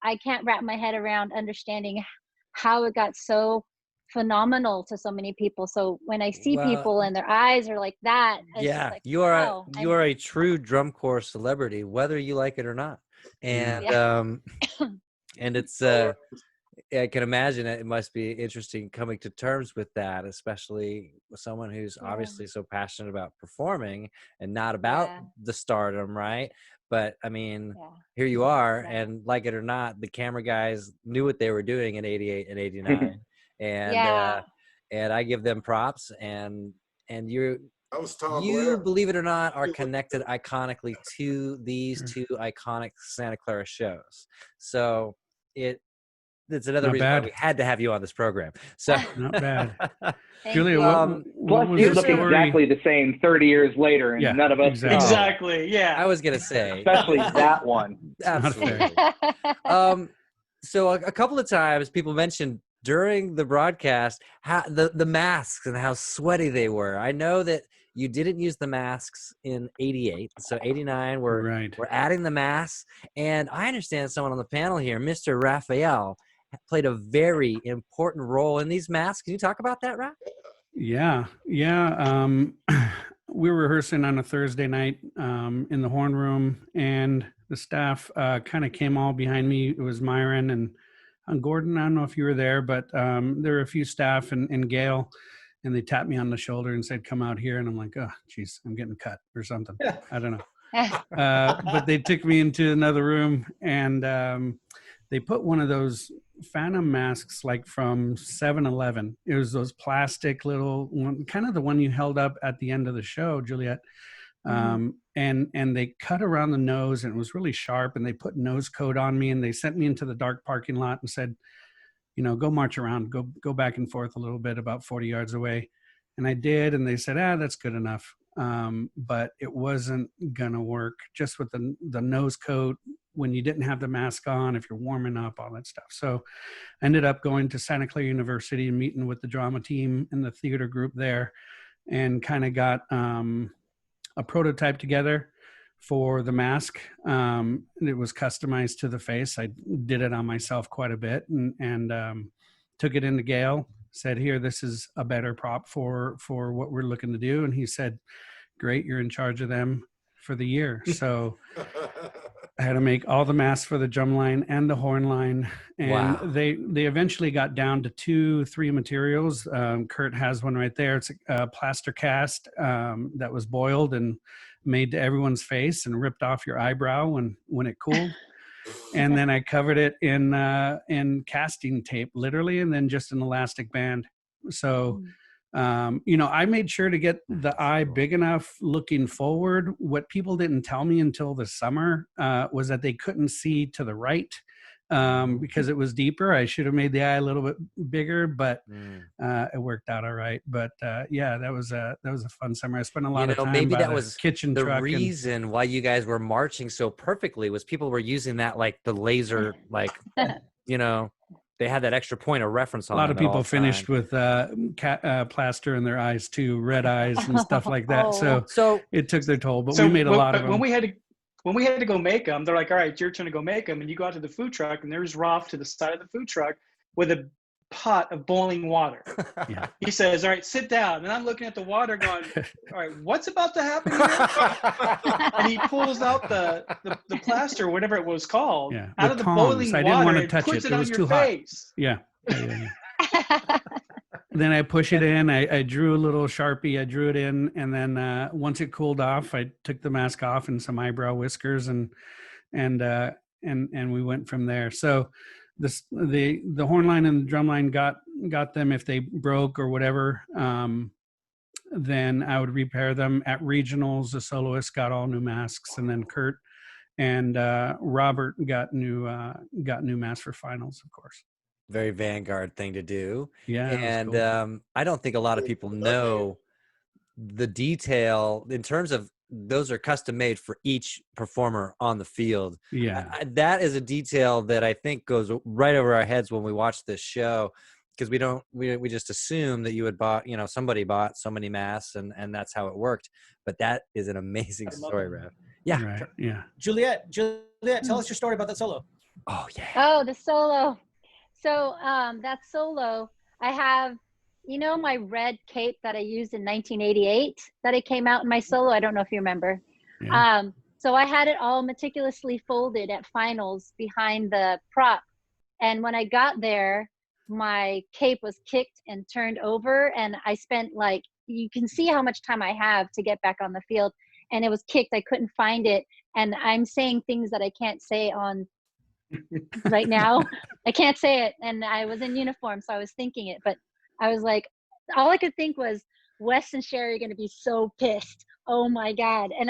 I can't wrap my head around understanding how it got so phenomenal to so many people. So when I see people and their eyes are like that, it's just like, you are a true drum corps celebrity, whether you like it or not. And and it's I can imagine it must be interesting coming to terms with that, especially with someone who's obviously so passionate about performing and not about the stardom, right? But I mean, here you are, and like it or not, the camera guys knew what they were doing in '88 and '89, and I give them props. And you, believe it or not, are connected iconically to these two iconic Santa Clara shows. So it's another reason why we had to have you on this program. So not bad. Julia, plus you look exactly the same 30 years later, and none of us exactly. Yeah, I was gonna say, especially that one. Absolutely. So a couple of times people mentioned during the broadcast how the masks and how sweaty they were. I know that you didn't use the masks in '88, so '89 we're adding the masks, and I understand someone on the panel here, Mr. Rafael, played a very important role in these masks. Can you talk about that, Raph? Yeah. We were rehearsing on a Thursday night in the horn room, and the staff kind of came all behind me. It was Myron and Gordon. I don't know if you were there, but there were a few staff and Gail, and they tapped me on the shoulder and said, "Come out here." And I'm like, "Oh, geez, I'm getting cut or something." I don't know. But they took me into another room, and they put one of those Phantom masks, like from 7-Eleven. It was those plastic little one, kind of the one you held up at the end of the show, Juliet. And they cut around the nose, and it was really sharp, and they put nose coat on me, and they sent me into the dark parking lot and said, go march around, go back and forth a little bit, about 40 yards away. And I did, and they said, that's good enough. But it wasn't gonna work just with the nose coat when you didn't have the mask on, if you're warming up, all that stuff. So I ended up going to Santa Clara University and meeting with the drama team and the theater group there, and kind of got a prototype together for the mask. It was customized to the face. I did it on myself quite a bit, and took it into Gail, said, "Here, this is a better prop for what we're looking to do." And he said, "Great, you're in charge of them for the year." So I had to make all the masks for the drum line and the horn line. And they eventually got down to 2-3 materials. Kurt has one right there. It's a plaster cast that was boiled and made to everyone's face and ripped off your eyebrow when it cooled. And then I covered it in casting tape, literally, and then just an elastic band. So, I made sure to get the eye big enough looking forward. What people didn't tell me until the summer was that they couldn't see to the right because it was deeper. I should have made the eye a little bit bigger, but it worked out all right. But that was a fun summer. I spent a lot of time maybe by that the was kitchen the truck. reason why you guys were marching so perfectly was people were using that, like the laser, like they had that extra point of reference on. A lot of people finished with plaster in their eyes too, red eyes and stuff like that. So it took their toll, but we made a lot of them. When we had to go make them, they're like, "All right, it's your turn to go make them." And you go out to the food truck, and there's Ralph to the side of the food truck with a pot of boiling water. He says, "All right, sit down." And I'm looking at the water going, "All right, what's about to happen here?" And he pulls out the plaster, whatever it was called, out of the boiling water. I didn't want to touch puts it. It was on too your face. hot. Yeah. then I push it in. I drew a little Sharpie. I drew it in, and then once it cooled off, I took the mask off and some eyebrow whiskers, and we went from there. So the horn line and the drum line got them if they broke or whatever. Then I would repair them at regionals. The soloists got all new masks, and then Kurt and Robert got new masks for finals, of course. Very Vanguard thing to do. Yeah, and cool. I don't think a lot of people know the detail in terms of those are custom made for each performer on the field. Yeah, that is a detail that I think goes right over our heads when we watch this show, because we just assume that you had bought, somebody bought so many masks and that's how it worked. But that is an amazing story, Rev. Yeah. Right. Yeah. Juliet, tell us your story about that solo. Oh yeah. Oh, the solo. So that solo, I have, my red cape that I used in 1988 that it came out in my solo. I don't know if you remember. Yeah. So I had it all meticulously folded at finals behind the prop. And when I got there, my cape was kicked and turned over. And I spent you can see how much time I have to get back on the field. And it was kicked. I couldn't find it. And I'm saying things that I can't say on right now. I can't say it. And I was in uniform, so I was thinking it. But I was like, all I could think was, Wes and Sherry are going to be so pissed. Oh my God. And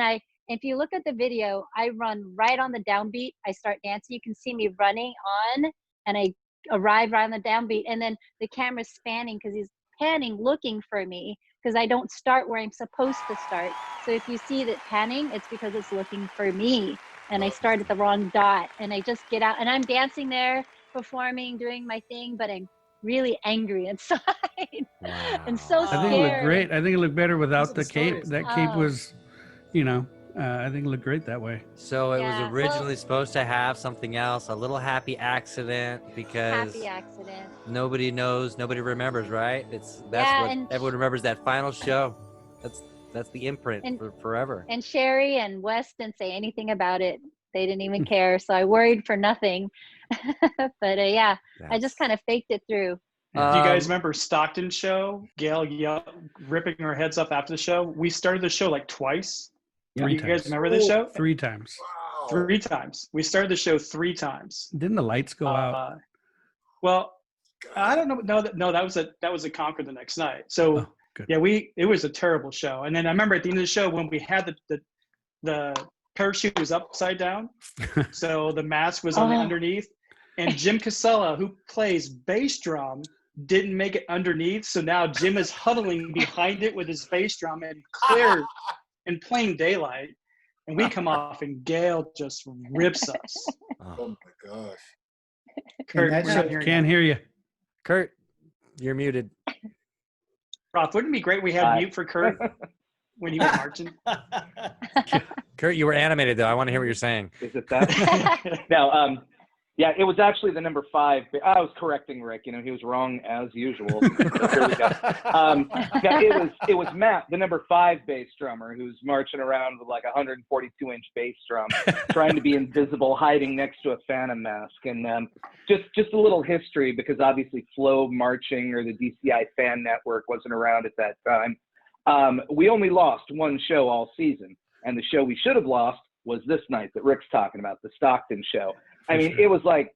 if you look at the video, I run right on the downbeat. I start dancing. You can see me running on, and I arrive right on the downbeat. And then the camera's spanning because he's panning, looking for me, because I don't start where I'm supposed to start. So if you see that panning, it's because it's looking for me. And I start at the wrong dot, and I just get out, and I'm dancing there, performing, doing my thing, but I'm really angry inside. Wow. And so scared. I think it looked great. I think it looked better without the cape. stories. That cape was, I think it looked great that way. So it Yeah, was originally supposed to have something else, a little happy accident, because Happy accident. nobody knows, nobody remembers, right? That's Yeah, what and- everyone remembers, that final show. That's the imprint And- for forever. And Sherry and Wes didn't say anything about it. They didn't even care. So I worried for nothing. But yeah, I just kind of faked it through. Do you guys remember Stockton's show? Gail ripping her heads up after the show. We started the show twice. Three You guys times. remember this show? 3 times. Wow. 3 times. We started the show 3 times. Didn't the lights go out? Well, I don't know. No, that was a Conquer the next night. So Oh, good. yeah, it was a terrible show. And then I remember at the end of the show when we had the parachute was upside down, so the mask was on the underneath, and Jim Casella, who plays bass drum, didn't make it underneath. So now Jim is huddling behind it with his bass drum and clear in plain daylight. And we come off and Gail just rips us. Oh my gosh. Kurt, that we're show- not hearing Can't you. hear you. Kurt, you're muted. Roth, wouldn't it be great we had mute for Kurt when he was marching? Kurt, you were animated though. I want to hear what you're saying. Is it that? No, yeah, it was actually the number 5. I was correcting Rick. He was wrong as usual. So here we go. Yeah, it was Matt, the number 5 bass drummer, who's marching around with like a 142-inch bass drum, trying to be invisible, hiding next to a Phantom mask. And just a little history, because obviously Flow Marching or the DCI Fan Network wasn't around at that time. We only lost 1 show all season, and the show we should have lost was this night that Rick's talking about, the Stockton show. I mean, it was like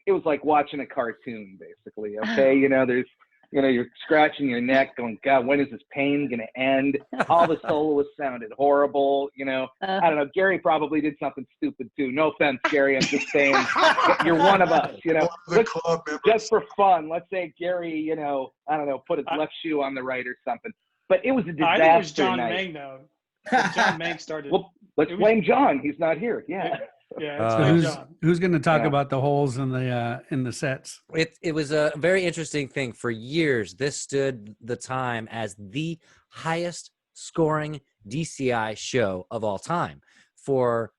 watching a cartoon, basically. Okay, there's, you're scratching your neck, going, God, when is this pain gonna end? All the soloists sounded horrible. I don't know. Gary probably did something stupid too. No offense, Gary. I'm just saying, you're one of us. The club members. Just for fun. Let's say Gary, I don't know, put his left shoe on the right or something. But it was a disaster I think it was John night. Mang, though. John Mang started. Well, let's blame John. He's not here. Yeah. Yeah, Uh, it's So John. who's going to talk Yeah. about the holes in the sets? It was a very interesting thing. For years, this stood the time as the highest scoring DCI show of all time for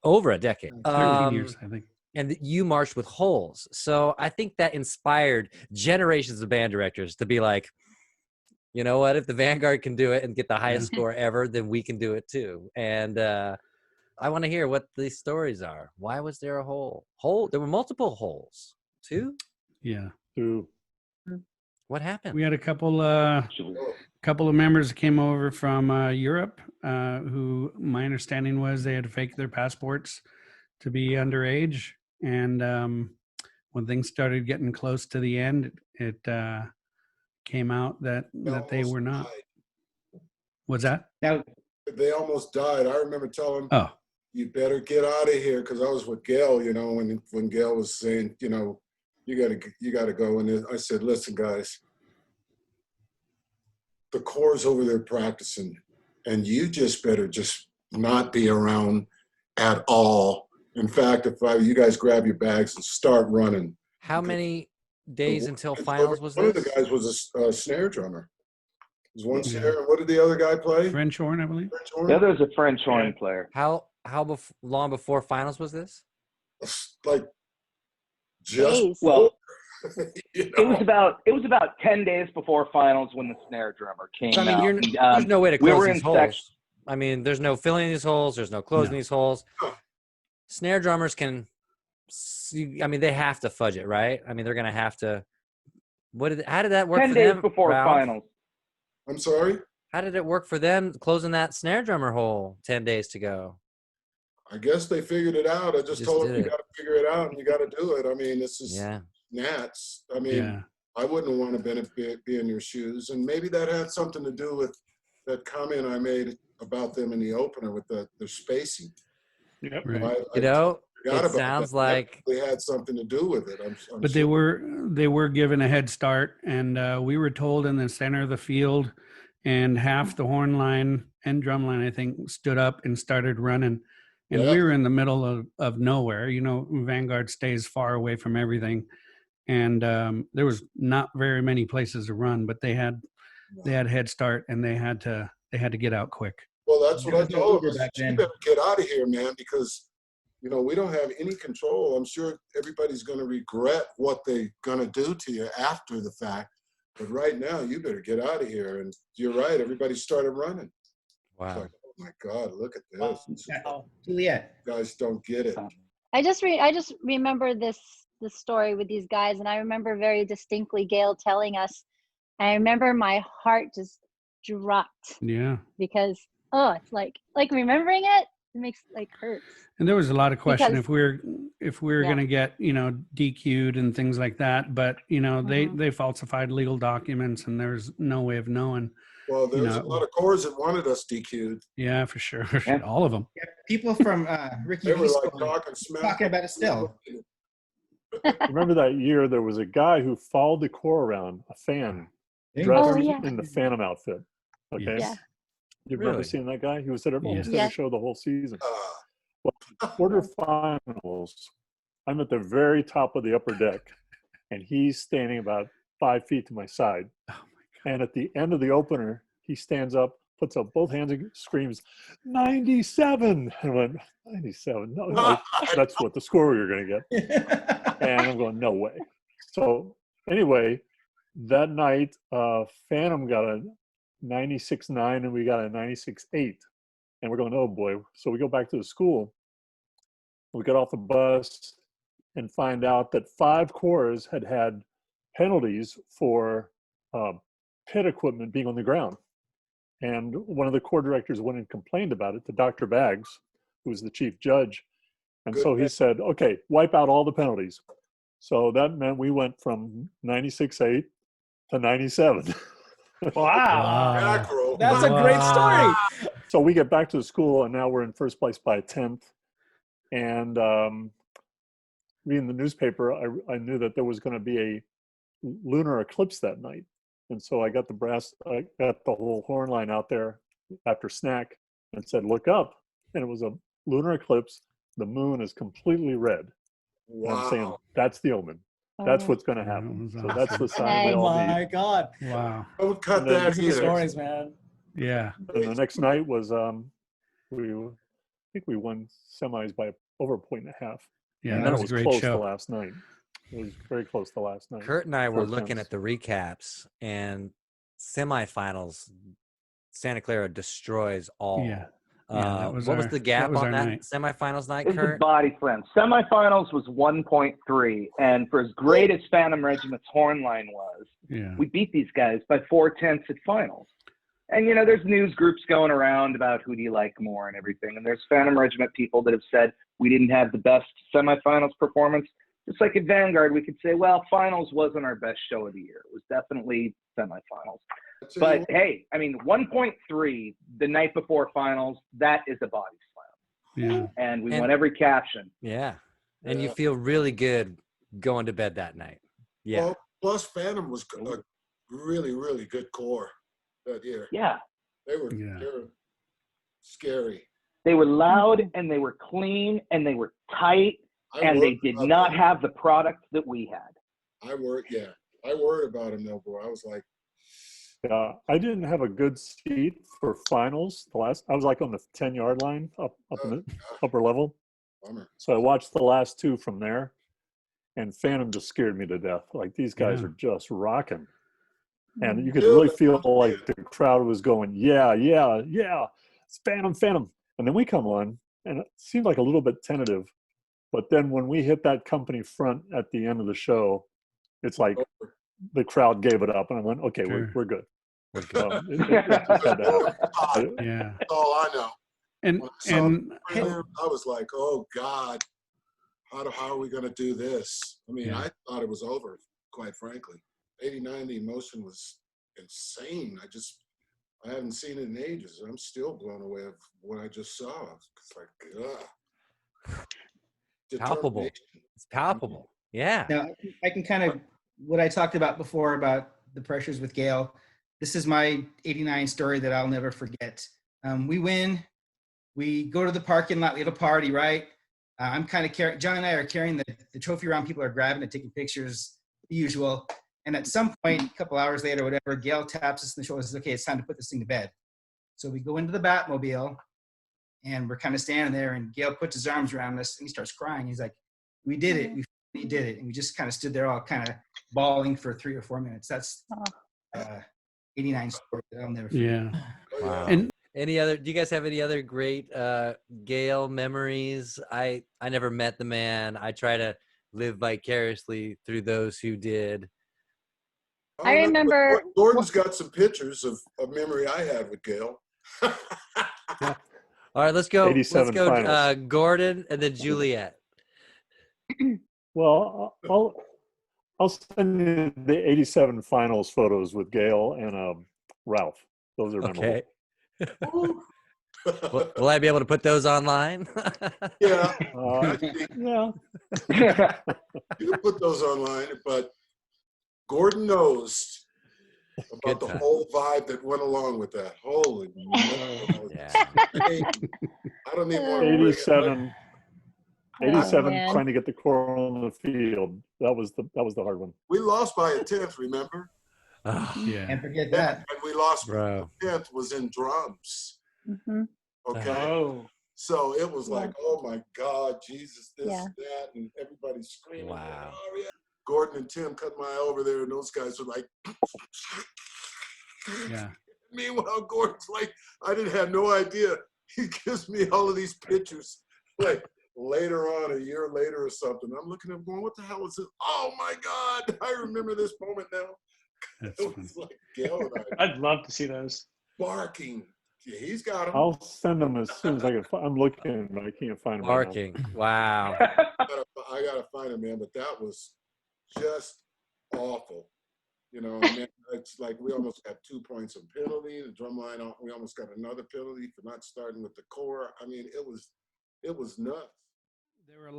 over a decade. 13 years, I think. And you marched with holes. So I think that inspired generations of band directors to be like, you know what, if the Vanguard can do it and get the highest score ever, then we can do it too. And I want to hear what these stories are. Why was there a hole? There were multiple holes. 2? Yeah. 2. What happened? We had a couple of members that came over from Europe, who my understanding was they had to fake their passports to be underage, and when things started getting close to the end, it came out that they were not. What's that? Now, They almost died. I remember telling them, Oh, you better get out of here, because I was with Gail, you know, when Gail was saying, you know, you gotta go. And I said, listen, guys, the Corps over there practicing, and you just better just not be around at all. In fact, you guys grab your bags and start running. How many days until And finals so was one this? of the guys was a snare drummer. There's one Yeah. snare, and what did the other guy play? French horn, I believe. French horn? The other is a French horn player. How long before finals was this? Like just Days. Well, you it was know? about 10 days before finals when the snare drummer came So, I out. mean, And, there's no way to we close were these in holes. section. I mean, there's no filling these holes. There's no closing No. these holes. Snare drummers can. I mean, they have to fudge it, right? I mean, they're gonna have to. How did that work 10 for days them? before Ralph? finals. I'm sorry? How did it work for them closing that snare drummer hole 10 days to go? I guess they figured it out. I just told them did you it. got to figure it out and you got to do it. I mean, this is Yeah. gnats. I mean, Yeah. I wouldn't want to be in your shoes. And maybe that had something to do with that comment I made about them in the opener with the spacing. Yep. Right. I You know, forgot it about sounds that. like They had something to do with it. I'm But sure. they were given a head start, and we were told in the center of the field, and half the horn line and drum line, I think, stood up and started running. And we Yeah. were in the middle of nowhere. You know, Vanguard stays far away from everything, and there was not very many places to run. But they had head start, and they had to get out quick. Well, that's what There I was no told Uber them. back You then. better get out of here, man, because, you know, we don't have any control. I'm sure everybody's going to regret what they're going to do to you after the fact. But right now, you better get out of here. And you're right. Everybody started running. It's wow. like, oh my God, look at this. It's just like, Juliet. you guys don't get it. I just remember this story with these guys, and I remember very distinctly Gail telling us. I remember my heart just dropped Yeah. because it's like remembering it makes hurts. And there was a lot of question Because- if we were Yeah. going to get, you know, DQ'd and things like that. But, you know, Mhm. they falsified legal documents, and there's no way of knowing. Well, there's know, a lot of cores that wanted us DQ'd. Yeah, for sure. Yeah. All of them. Yeah, people from Ricky They were V's like school talking smack. talking about it still. Remember that year there was a guy who followed the corps around, a fan, dressed Oh, yeah. in the Phantom outfit. Okay. Yes. You remember Really? seeing that guy? He was at almost every Yes. show the whole season. Uh, Quarterfinals, I'm at the very top of the upper deck, and he's standing about 5 feet to my side. And at the end of the opener, he stands up, puts up both hands, and screams, 97! I went, 97? No, that's what the score you're going to get. And I'm going, no way. So anyway, that night, Phantom got a 96.9 and we got a 96.8. And we're going, oh boy. So we go back to the school. We get off the bus and find out that 5 corps had had penalties for pit equipment being on the ground. And one of the corps directors went and complained about it to Dr. Baggs, who was the chief judge. And so he said, okay, wipe out all the penalties. So that meant we went from 96.8 to 97. Wow. mackerel. That's a great story. So we get back to the school, and now we're in first place by a 10th. And reading the newspaper, I knew that there was going to be a lunar eclipse that night. And so I got the whole horn line out there after snack and said, look up. And it was a lunar eclipse. The moon is completely red. And I'm saying, Wow. that's the omen. That's Oh. what's going to That happen. was So that's the awesome. sign we Oh all my need. God. Wow. Don't cut And then- that These are either. stories, man. Yeah. And the next night was I think we won semis by over 1.5 points. Yeah, And that then was it a great close show. the last night. It was very close the last night. Kurt and I were for looking tenths. at the recaps, and semifinals, Santa Clara destroys all. Yeah. Yeah, that was what was our- the that gap was on our that night. semifinals night, It was a Kurt? body slam. Semifinals was 1.3, and for as great as Phantom Regiment's horn line was, Yeah. We beat these guys by 4/10 at finals. And, you know, there's news groups going around about who do you like more and everything. And there's Phantom Regiment people that have said we didn't have the best semifinals performance. Just like at Vanguard, we could say, well, finals wasn't our best show of the year. It was definitely semifinals. But hey, I mean, 1.3 the night before finals, that is a body slam. Yeah. And we won every caption. Yeah. And you feel really good going to bed that night. Yeah. Well, plus Phantom was a really, really good core that year. Yeah. They were scary. They were loud and they were clean and they were tight and they did not have the product that we had. I worried about him though, boy. I was like, I didn't have a good seat for finals. I was like on the 10-yard line up in the upper level. Bummer. So I watched the last two from there, and Phantom just scared me to death. Like, these guys are just rocking. And you could really feel like the crowd was going, yeah, it's Phantom. And then we come on, and it seemed like a little bit tentative. But then when we hit that company front at the end of the show, it's like the crowd gave it up. And I went, okay, we're good. It just had to happen. Yeah. That's all I know. And I was like, oh God, how are we going to do this? I mean, I thought it was over, quite frankly. 89, the emotion was insane. I haven't seen it in ages. I'm still blown away of what I just saw. It's like, palpable. It's palpable. Yeah. Now, I can kind of, what I talked about before about the pressures with Gail, this is my 89 story that I'll never forget. We win. We go to the parking lot. We have a party, right? I'm kind of John and I are carrying the trophy around. People are grabbing it, taking pictures, the usual. And at some point, a couple hours later, whatever, Gail taps us in the shoulder and says, okay, it's time to put this thing to bed. So we go into the Batmobile, and we're kind of standing there, and Gail puts his arms around us, and he starts crying. He's like, we did it. We did it. And we just kind of stood there all kind of bawling for 3 or 4 minutes. That's 89 story that I'll never forget. Yeah. Wow. And do you guys have any other great Gale memories? I never met the man. I try to live vicariously through those who did. I remember Gordon's got some pictures of memory I had with Gail. All right, let's go. Let's go, Gordon and then Juliet. Well, I'll send you the 87 finals photos with Gail and Ralph. Those are memorable. Okay. Will I be able to put those online? Yeah. Yeah. You can put those online, but Gordon knows about the whole vibe that went along with that. Holy Yeah. I don't even want to 87 trying to get the core on the field. That was the hard one. We lost by a 10th, remember? yeah. Can't forget that. And we lost Bro. by a 10th was in drums. Mhm. Okay. Oh. So it was like, oh my God, Jesus, this, that, and everybody screaming. Wow. Oh, yeah. Gordon and Tim cut my eye over there, and those guys were like, Yeah. Meanwhile, Gordon's like, I didn't have no idea. He gives me all of these pictures, like later on, a year later or something. I'm looking at him going, what the hell is this? Oh my God, I remember this moment now. That's It was like Gail and I I'd love to see those. barking. Yeah, he's got them. I'll send them as soon as I can. I'm looking, but I can't find them. right now. Barking. Wow. I gotta find him, man. But that was just awful. You know, I mean, it's like we almost got 2 points of penalty. The drum line, we almost got another penalty for not starting with the core. I mean, it was nuts. There were a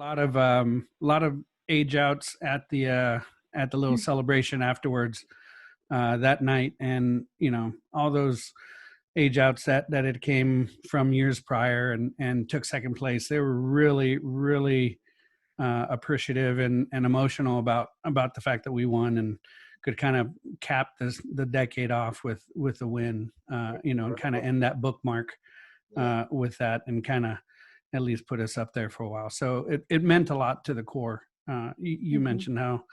lot of age outs at the little celebration afterwards that night, and you know, all those age outs that it came from years prior and took second place. They were really, really appreciative and emotional about the fact that we won and could kind of cap the decade off with a win, you know, and kind of end that bookmark with that, and kind of at least put us up there for a while. So it meant a lot to the core. You mentioned how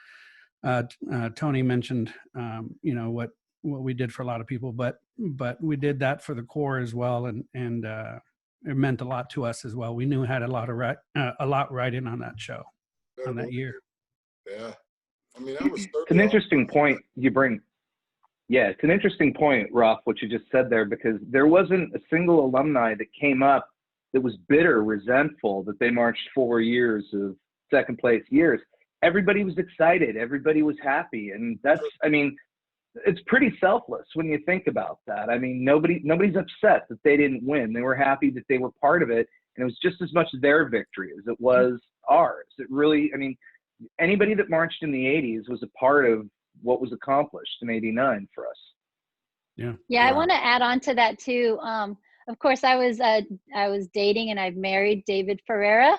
Tony mentioned, you know, what we did for a lot of people, but we did that for the core as well, and it meant a lot to us as well. We knew we had a lot riding on that show, on that year. Yeah. I mean, that was It's an interesting point you bring Yeah, it's an interesting point, Ralph, what you just said there, because there wasn't a single alumni that came up that was bitter, resentful that they marched 4 years of second place years. Everybody was excited. Everybody was happy. And that's, I mean, it's pretty selfless when you think about that. I mean, nobody's upset that they didn't win. They were happy that they were part of it. And it was just as much their victory as it was ours. It really, I mean, anybody that marched in the 80s was a part of what was accomplished in 89 for us. Yeah, I want to add on to that too. Of course, I was dating and I've married David Ferriera.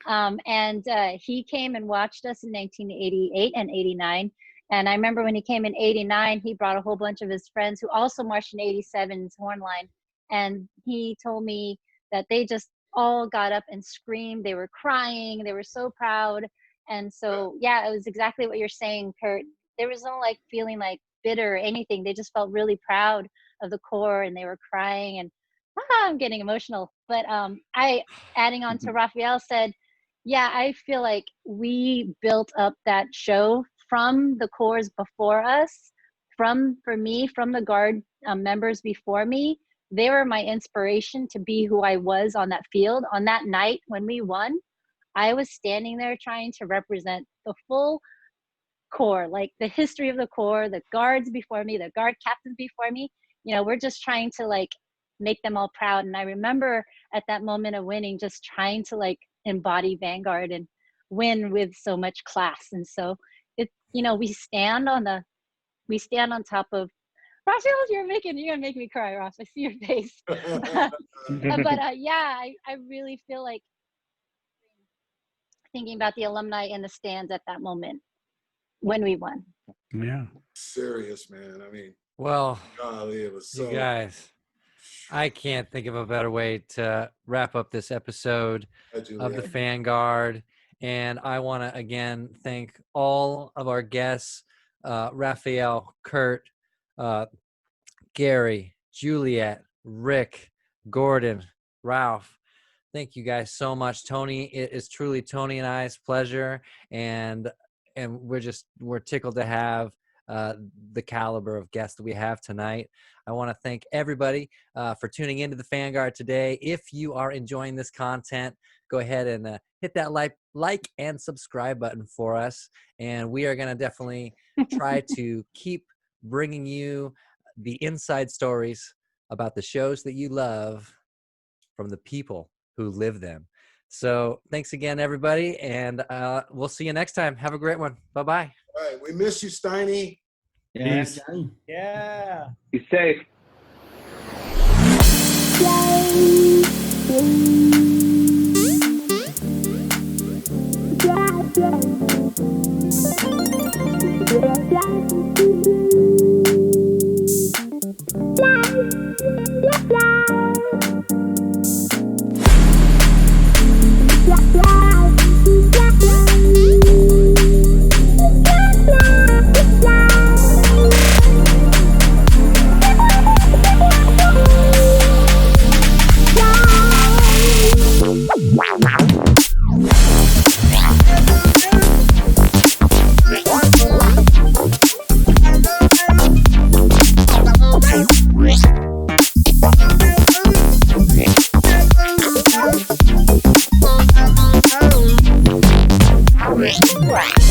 And he came and watched us in 1988 and 89. And I remember when he came in 89, he brought a whole bunch of his friends who also marched in 87's horn line. And he told me that they just all got up and screamed. They were crying. They were so proud. And so, yeah, it was exactly what you're saying, Kurt. There was no like feeling like bitter or anything. They just felt really proud of the Corps and they were crying and I'm getting emotional. But adding on to Rafael said, yeah, I feel like we built up that show from the Corps before us, from the Guard members before me. They were my inspiration to be who I was on that field. On that night when we won, I was standing there trying to represent the full Corps, like the history of the Corps, the Guards before me, the Guard captains before me. You know, we're just trying to like make them all proud. And I remember at that moment of winning, just trying to like embody Vanguard and win with so much class. And so it, you know, we stand on top of Rafael. You're gonna make me cry, Ross. I see your face. But yeah, I really feel like thinking about the alumni in the stands at that moment when we won. Yeah. Serious, man. I mean, Well, golly, it was so. you guys, I can't think of a better way to wrap up this episode of the Fan-gard. And I want to again thank all of our guests, Rafael, Kurt, Gary, Juliet, Rick, Gordon, Ralph. Thank you guys so much. Tony, it is truly Tony and I's pleasure. And we're tickled to have the caliber of guests that we have tonight. I want to thank everybody for tuning into the Fan-gard today. If you are enjoying this content, go ahead and hit that like and subscribe button for us. And we are going to definitely try to keep bringing you the inside stories about the shows that you love from the people who live them. So thanks again, everybody. And we'll see you next time. Have a great one. Bye-bye. All right. We miss you, Steiny. Yeah. Peace. Yeah. Be safe. Right.